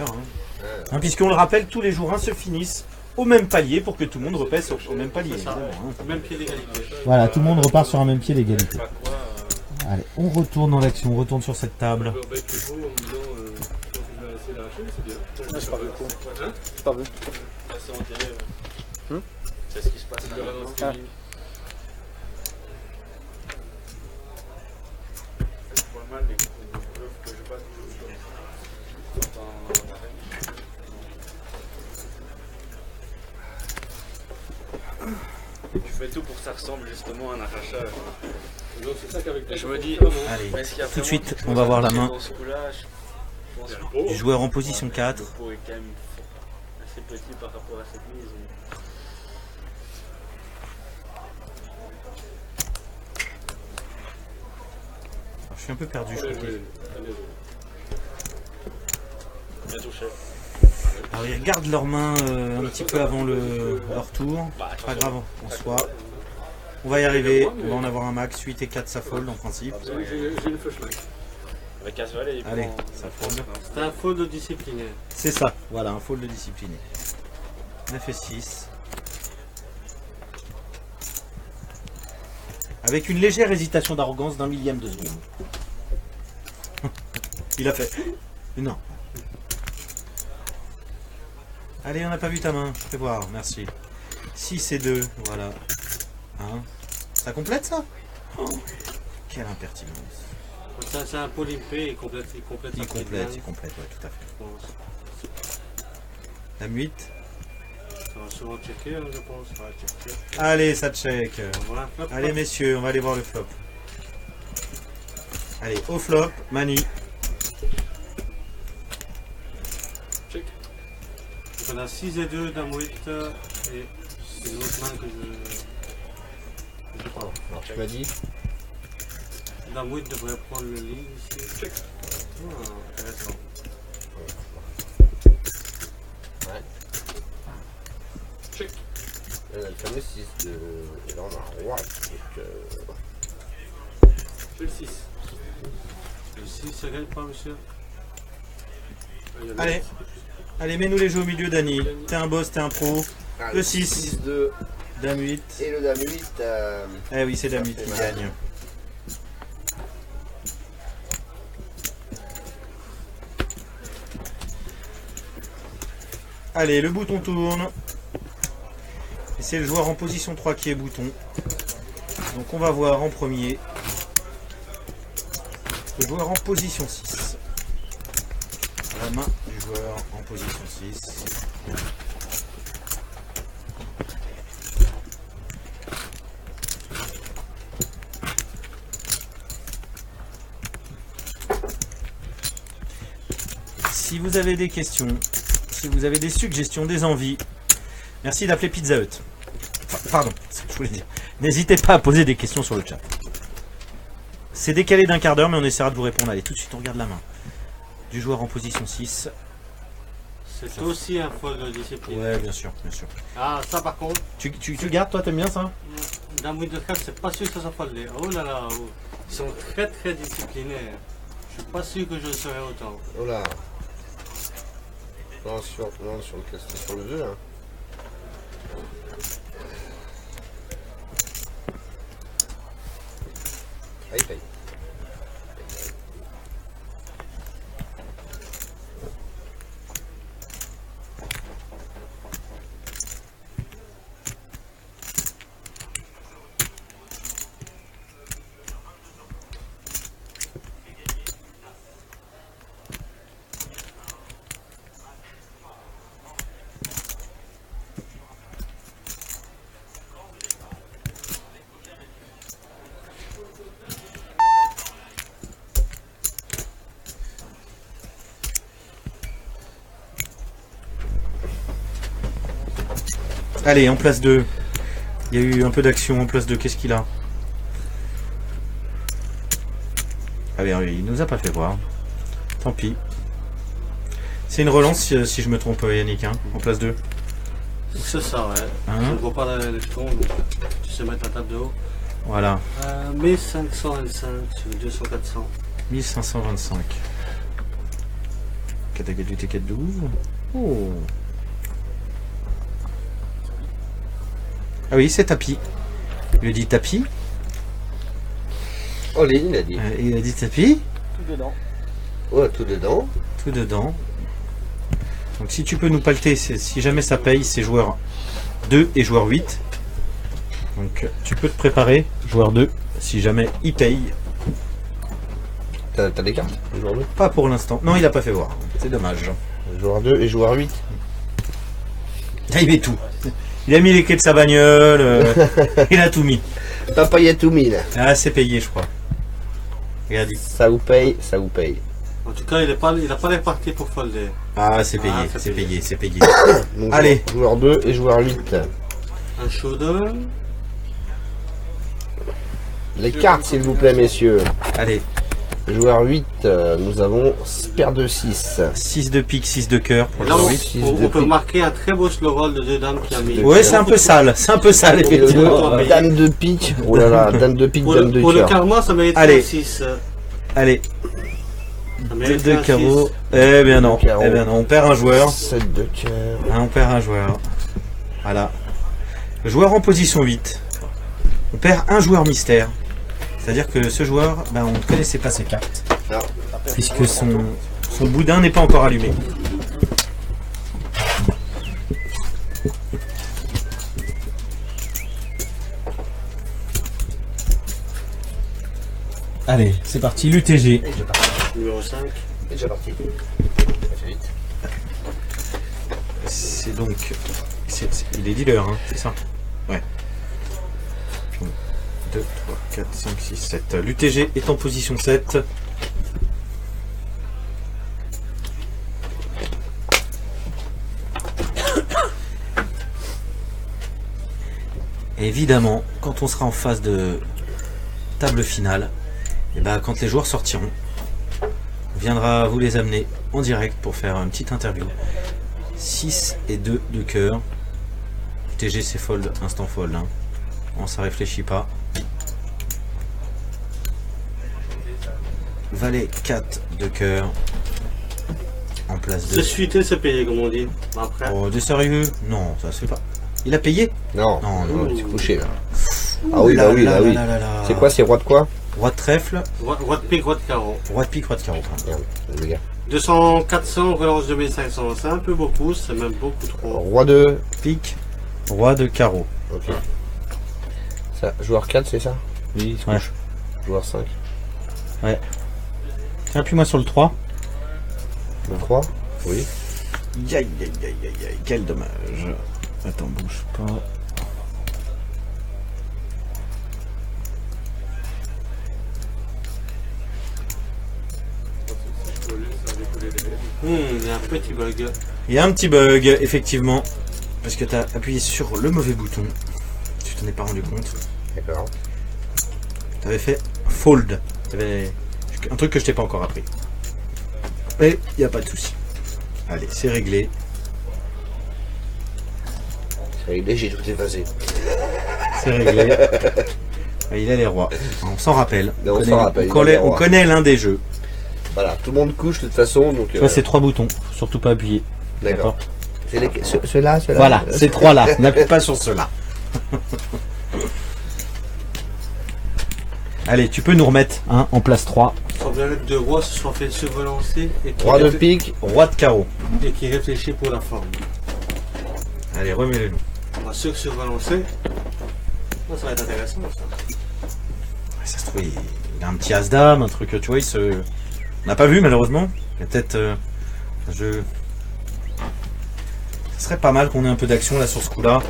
S1: Hein. Puisqu'on le rappelle, tous les jours se finissent au même palier pour que tout le monde repasse au même palier.
S3: C'est ça.
S1: évidemment, hein.
S3: Même pied d'égalité.
S1: Voilà, tout le monde repart sur un même pied d'égalité. Allez, on retourne dans l'action, on retourne sur cette table.
S6: Alors, bah, il faut en me disant, je pense que je vais essayer d'arracher, c'est bien.
S5: Ouais, c'est pas vu.
S6: Hein?
S5: J'ai pas vu.
S7: C'est enterré. C'est ce qui se passe.
S6: Je vais ralentir.
S5: Ah.
S7: Je vois mal les preuves que je passe dans l'arène. Tu fais tout pour que ça ressemble justement à un arrachage.
S6: Donc, c'est ça qu'avec
S7: Et je me dis,
S1: Allez,
S7: est-ce qu'il y a
S1: tout de
S7: vraiment
S1: suite,
S7: quelque
S1: on
S7: chose
S1: va
S7: à
S1: voir la
S7: faire
S1: main
S7: dans ce coup-là, je pense que
S6: Oh,
S1: du joueur en position 4.
S7: le pot est quand même assez petit par rapport à cette mise.
S1: Je suis un peu perdu, je
S6: bien
S1: crois.
S6: joué. Très bien joué.
S7: Bien touché.
S1: Alors ils regardent leurs mains un petit peu avant leur tour. Pas grave en soi. On va y arriver, on va en avoir un max. 8 et 4 ça fold en principe.
S6: J'ai une flashback.
S7: Avec As-Valet, il
S1: Allez,
S7: prend-
S1: ça fold.
S3: C'est un fold discipliné.
S1: C'est ça, voilà, un fold discipliné. 9 et 6. Avec une légère hésitation d'arrogance d'un millième de seconde. Il a fait. Non. Allez, on n'a pas vu ta main. Je fais voir, merci. 6 et 2, voilà. 1. Ça complète ça? Oh, quelle impertinence.
S3: Ça, c'est un pot limpé, il complète
S1: Il
S3: sa
S1: complète,
S3: petite
S1: il
S3: blinde,
S1: complète, ouais, tout à fait.
S3: je pense.
S1: Dame 8.
S3: Ça va souvent checker, hein, je pense. Ça va checker.
S1: Allez, ça check.
S3: Voilà. Hop,
S1: Allez
S3: hop.
S1: messieurs, on va aller voir le flop. Allez, au flop, Mani.
S6: Check.
S3: Donc on a 6 et 2, Dame 8 et une autre main que je sais pas.
S2: Alors, tu m'as dit?
S3: Dame 8 devrait prendre le lead ici.
S6: Check.
S3: Ah, intéressant.
S6: Check.
S2: Le fameux 6 de. Et là, on a un roi. Donc,
S6: J'ai le 6.
S3: Le 6, ça gagne pas, monsieur?
S6: Ah, il y en a
S1: Allez. Allez, mets-nous les jeux au milieu, Dani. T'es un boss, t'es un pro.
S2: ah,
S1: Le 6.
S2: 6-2
S1: Dame 8.
S2: et le dame 8.
S1: Eh oui, c'est Dame 8
S2: fait
S1: qui
S2: mal.
S1: gagne. Allez, le bouton tourne. Et c'est le joueur en position 3 qui est bouton. Donc on va voir en premier le joueur en position 6. La main du joueur en position 6. Si vous avez des questions, si vous avez des suggestions, des envies, merci d'appeler Pizza Hut. Enfin, pardon, c'est ce que je voulais dire. N'hésitez pas à poser des questions sur le chat. C'est décalé d'un quart d'heure, mais on essaiera de vous répondre. Allez, tout de suite, on regarde la main. Du joueur en position 6.
S3: C'est aussi un fold de discipline.
S1: Ouais, bien sûr, bien sûr.
S3: Ah, ça par contre,
S1: Tu gardes, toi, t'aimes bien ça?
S3: dans Windows 4, c'est pas sûr que ça soit foldé. Oh là là, oh. Ils sont très très disciplinés. Je suis pas sûr que je le serai autant.
S2: Oh là. Non, sur le jeu, hein. Aïe, aïe.
S1: Allez, en place 2. Il y a eu un peu d'action en place 2. Qu'est-ce qu'il a? Allez, il nous a pas fait voir. Tant pis. C'est une relance si je me trompe, Yannick, hein, en place 2.
S3: C'est ça, ouais.
S1: Hein?
S3: Je ne vois pas les jetons, donc tu sais mettre la table de haut.
S1: Voilà.
S3: 1525 sur 200-400.
S1: 1525. Catagat du T4 12. Oh. Ah oui, c'est tapis. Il a dit tapis.
S2: Oh, il a dit.
S1: Il a dit tapis.
S5: Tout dedans.
S2: Ouais, tout dedans.
S1: Tout dedans. Donc si tu peux nous palter, si jamais ça paye, c'est joueur 2 et joueur 8. Donc tu peux te préparer, joueur 2, si jamais il paye.
S2: T'as des cartes, joueur 2?
S1: Pas pour l'instant. Non, il a pas fait voir. C'est dommage.
S2: Joueur 2 et joueur 8.
S1: Ah, il met tout. Il a mis les clés de sa bagnole. Il a tout mis.
S2: Papa, il y a tout mis là.
S1: Ah, c'est payé, je crois. Regardez.
S2: Ça vous paye, ça vous paye.
S3: En tout cas, il n'a pas l'air parti pour folder.
S1: Ah, c'est payé,
S3: Ah,
S1: c'est payé, c'est payé.
S2: Donc,
S1: Allez.
S2: Joueur 2 et joueur 8.
S3: Un showdown.
S2: Les cartes, s'il vous plaît, messieurs.
S1: Allez,
S2: Joueur 8, nous avons paire de 6.
S1: 6 de pique, 6 de cœur pour le
S3: Là,
S1: joueur
S3: on,
S1: 8.
S2: Six
S3: on
S2: de
S3: peut
S2: pique.
S3: marquer un très beau slow roll de 2 dames qui a mis.
S1: Ouais, c'est un peu sale, effectivement.
S2: Dame de pique. Oh là là, dame de pique,
S3: Pour
S2: dame
S3: le,
S2: de
S3: pour le
S2: cœur.
S3: karma, ça mérite
S1: Allez.
S3: un 6.
S1: Allez,
S3: Ça
S1: 2
S3: mérite
S1: de
S3: un
S1: carreau.
S3: 6.
S1: Eh bien non,
S2: Carreau.
S1: eh bien non, on perd un joueur.
S2: 7 de cœur.
S1: Hein, on perd un joueur. Voilà. Le joueur en position 8. On perd un joueur mystère. C'est-à-dire que ce joueur, ben, on ne connaissait pas ses cartes.
S2: Non.
S1: Puisque son boudin n'est pas encore allumé. Allez, c'est parti, l'UTG.
S3: Numéro 5.
S2: Déjà parti.
S1: C'est donc... il est dealer, hein, c'est ça? Ouais. 2, 3, 4, 5, 6, 7. L'UTG est en position 7. Et évidemment, quand on sera en phase de table finale, et ben, quand les joueurs sortiront, on viendra vous les amener en direct pour faire une petite interview. 6 et 2 de cœur. UTG c'est fold, instant fold. Hein. Bon, ça réfléchit pas. Valet 4 de cœur. En place
S3: C'est
S1: 2.
S3: suité, c'est payé, comme on dit. Après.
S1: Oh, de sérieux? Non, ça c'est pas. Il a payé?
S2: Non,
S1: Non,
S2: non,
S1: non.
S2: c'est couché là. Ah oui, bah oui,
S1: là,
S2: bah oui.
S1: là, là, là.
S2: C'est quoi, c'est roi de quoi?
S1: Roi de trèfle,
S3: Roi de pique, roi de carreau.
S1: roi de pique, roi de carreau. pardon.
S2: Merde, les gars.
S3: 200, 400, relance 2500. C'est un peu beaucoup, c'est même beaucoup trop.
S2: Roi de.
S1: Pique, roi de carreau.
S2: Ok. Ça, joueur 4, c'est ça? Oui, il se
S1: Ouais.
S2: couche. Joueur 5.
S1: Appuie-moi sur le 3.
S2: Le 3? Oui.
S1: Aïe, aïe, aïe, aïe, aïe, quel dommage. Attends, bouge pas.
S3: Il y a un petit bug.
S1: Il y a un petit bug, effectivement. Parce que tu as appuyé sur le mauvais bouton. Tu t'en es pas rendu compte.
S2: D'accord.
S1: Tu avais fait fold. T'avais un truc que je t'ai pas encore appris. Et il n'y a pas de souci. Allez, c'est réglé.
S2: C'est réglé, j'ai tout effacé.
S1: C'est réglé. Et il a les rois. On s'en rappelle.
S2: Mais on
S1: connaît-
S2: s'en rappelle,
S1: on connaît,
S2: il a les
S1: on
S2: rois.
S1: connaît l'un des jeux.
S2: Voilà, tout le monde couche de toute façon, donc...
S1: Tu vois, c'est 3 boutons. Faut surtout pas appuyer.
S2: D'accord. C'est ceux-là, ceux-là.
S1: Voilà, ces 3 là. N'appuie pas sur ceux-là. Allez, tu peux nous remettre en place 3.
S3: Il faut bien que 2 rois se soient fait surrelancer et
S2: Roi de pique.
S1: Roi de carreau.
S3: et qui réfléchit pour la forme.
S1: Allez, remets-le nous.
S3: On va surrelancer. Oh, ça va être intéressant ça.
S1: Ça se trouve, il a un petit as-dame, un truc, tu vois, on n'a pas vu malheureusement. Il y a peut-être un jeu. Ça serait pas mal qu'on ait un peu d'action là sur ce coup-là.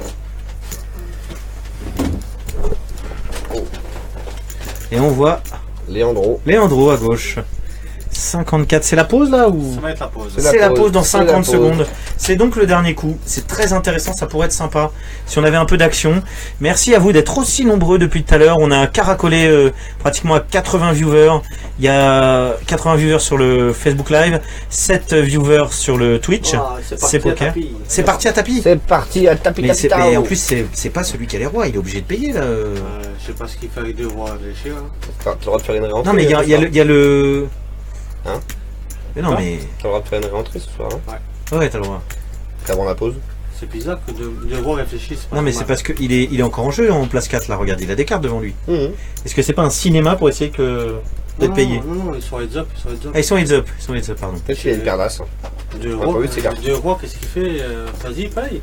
S1: Et on voit
S2: Léandro.
S1: Leandro à gauche. 54, c'est la pause là ou
S3: Ça va être la pause.
S2: C'est la
S1: c'est la
S2: pause,
S1: pause dans
S2: c'est la
S1: 50
S2: pause.
S1: secondes. C'est donc le dernier coup. C'est très intéressant, ça pourrait être sympa si on avait un peu d'action. Merci à vous d'être aussi nombreux depuis tout à l'heure. On a caracolé pratiquement à 80 viewers. Il y a 80 viewers sur le Facebook Live, 7 viewers sur le Twitch.
S3: Ah,
S1: C'est
S3: parti à
S1: poker.
S3: tapis.
S1: C'est parti à tapis.
S2: C'est parti à taper
S1: Mais en plus, c'est pas celui qui a les rois, il est obligé de payer là.
S3: Je sais pas ce qu'il fait avec 2 rois réfléchir. Hein.
S2: T'as le droit de faire une réentrée.
S1: Non, mais il y a le.
S2: Hein?
S1: Mais non, mais.
S2: T'as le droit de faire une réentrée ce soir, hein,
S1: Ouais, t'as le droit.
S3: Ah,
S2: avant la pause.
S3: C'est bizarre que 2 rois réfléchissent.
S1: Non, mais c'est parce qu'il est encore en jeu en place 4 là, regarde, il a des cartes devant lui. Est-ce que c'est pas un cinéma pour essayer d'être payé?
S3: Non, ils sont heads up.
S1: Ah, ils sont heads up, pardon.
S2: Peut-être qu'il y a une paire d'as.
S3: 2
S2: On a
S3: rois,
S2: pas vu de ces cartes.
S3: 2 rois, qu'est-ce qu'il fait Vas-y, paye.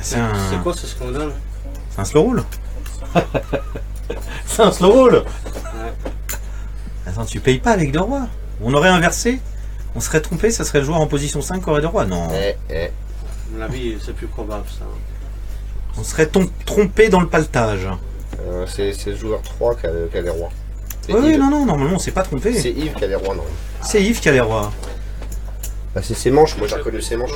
S1: C'est
S3: C'est quoi ce scandale?
S1: un slow roll. C'est un slow roll. Attends, tu payes pas avec 2 rois. On aurait inversé, on serait trompé, ça serait le joueur en position 5 qui aurait 2 rois. Non,
S3: À mon avis, c'est plus probable ça.
S1: on serait trompé dans le paltage.
S2: C'est le joueur 3 qui a les rois. C'est
S1: Oui,
S2: Yves.
S1: non, normalement on s'est pas trompé.
S2: C'est Yves qui a les rois, non.
S1: C'est Yves qui a les rois.
S2: Bah, c'est ses manches, moi j'ai reconnu ses manches.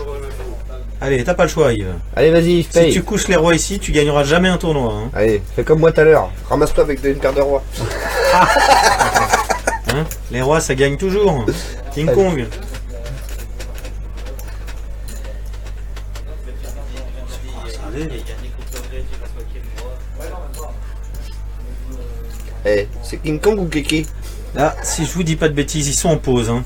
S1: Allez, t'as pas le choix, Yves.
S2: Allez, vas-y, Yves,
S1: Si
S2: paye.
S1: tu couches les rois ici, tu gagneras jamais un tournoi. Hein.
S2: Allez, fais comme moi tout à l'heure. Ramasse-toi avec une paire de rois.
S1: Hein, les rois, ça gagne toujours. King Kong.
S3: Allez.
S2: C'est King Kong ou Kiki?
S1: Là, si je vous dis pas de bêtises, ils sont en pause. Hein.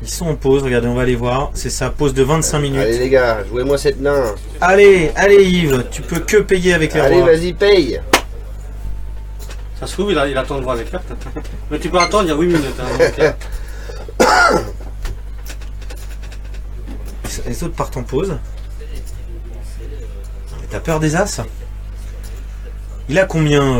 S1: Ils sont en pause, regardez, on va aller voir. C'est sa pause de 25 minutes.
S2: Allez les gars, jouez-moi cette nain.
S1: Allez, Yves, tu peux que payer avec les
S2: Allez,
S1: rois.
S2: vas-y, paye.
S3: Ça se trouve, il attend de voir les cartes. Mais tu peux attendre, il y a 8 minutes. Hein,
S1: Les autres partent en pause. Et t'as peur des as? Il a combien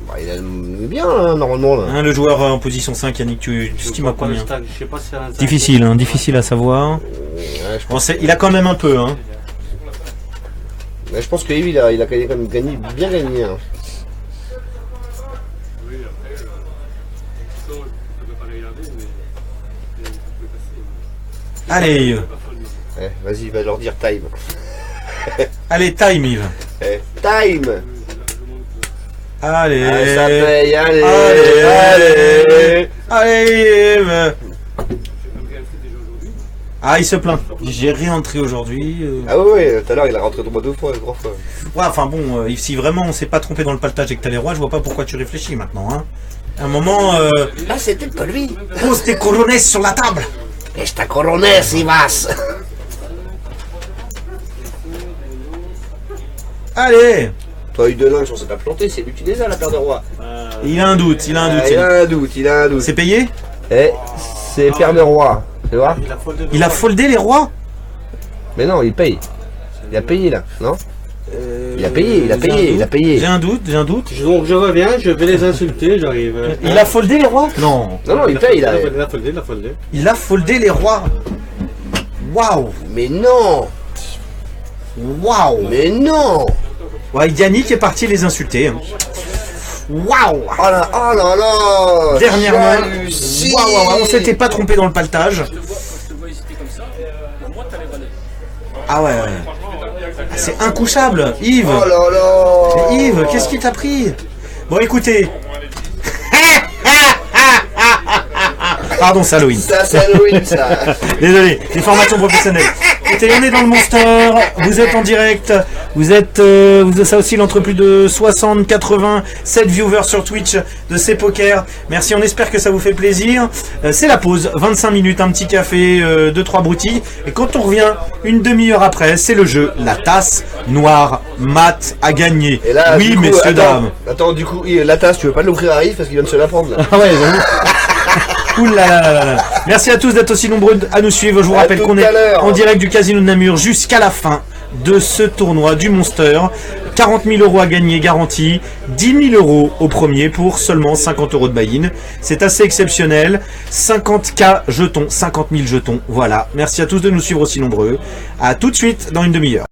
S2: Bah, il a bien, hein, normalement. Là.
S1: hein, le joueur en position 5, Yannick, tu estimes à combien?
S3: Je sais pas si c'est un
S1: Difficile, hein, difficile à savoir.
S2: Ouais, je
S1: Bon, il a quand même un peu. Hein.
S2: Mais je pense que Yves, il a quand même gagné, bien gagné. Hein.
S6: Oui, après, ça, je ne peux pas les regarder, mais vous pouvez passer.
S1: Allez, Yves.
S6: Pas folle, non.
S2: Vas-y, va leur dire time.
S1: Allez, time, Yves.
S2: Time.
S1: Allez.
S2: Allez, ça paye, allez.
S1: Allez, Yves.
S6: J'ai pas pris un truc déjà aujourd'hui.
S1: Ah, il se plaint. J'ai réentré aujourd'hui.
S2: Ah ouais, tout à l'heure, il a rentré 2 fois, 3 fois.
S1: Ouais, enfin bon, Yves, si vraiment on s'est pas trompé dans le paltage et que t'as les rois, je vois pas pourquoi tu réfléchis maintenant. Hein. À un moment,
S2: Ah, c'était pas lui.
S1: pose tes corones sur la table.
S2: Esta coroné, si vas.
S1: Allez.
S2: Toi, eu de linge, on s'est pas planté, c'est lui qui les a, la paire de rois.
S1: Il a un doute, il a un doute.
S2: Il a un doute, il a un doute.
S1: C'est payé?
S2: C'est paire de rois. Tu vois?
S1: Il a foldé les rois?
S2: Mais non, il paye. Il a payé là, non? Il a payé, il a payé, il a payé.
S1: J'ai un doute.
S3: Donc je reviens, je vais les insulter, j'arrive.
S1: Il a foldé les rois? Non.
S2: Non, il paye là.
S3: Il a foldé.
S1: Il a foldé les rois. Waouh.
S2: Mais non!
S1: Waouh.
S2: Mais non!
S1: Ouais, Yannick est parti les insulter. hein. Waouh.
S2: Oh là là!
S1: Dernièrement.
S2: J'hallucine.
S1: Waouh, on s'était pas trompé dans le paltage. Ah ouais, ouais. Ah, c'est incouchable, Yves.
S2: Oh là là.
S1: Mais Yves, qu'est-ce qui t'a pris? Bon, écoutez. Pardon, c'est Halloween.
S2: Ça, c'est Halloween, ça.
S1: Désolé, les formations professionnelles. Écoutez, on est dans le Monster, vous êtes en direct, vous êtes, ça oscille entre plus de 60, 80, 7 viewers sur Twitch de C'est Poker. Merci, on espère que ça vous fait plaisir. C'est la pause, 25 minutes, un petit café, 2-3 broutilles. Et quand on revient une demi-heure après, c'est le jeu, la tasse noire mat à gagner.
S2: Et là,
S1: oui,
S2: du coup,
S1: messieurs, dames.
S2: Attends, du coup, la tasse, tu veux pas l'ouvrir à Yves parce qu'il vient de se la prendre là.
S1: Ah ouais, ouh là là là là. Merci à tous d'être aussi nombreux à nous suivre. Je vous rappelle qu'on est en direct du Casino de Namur jusqu'à la fin de ce tournoi du Monster. 40 000 € à gagner garantie, 10 000 € au premier pour seulement 50 € de buy-in. C'est assez exceptionnel. 50K jetons, 50 000 jetons. Voilà. Merci à tous de nous suivre aussi nombreux. À tout de suite dans une demi-heure.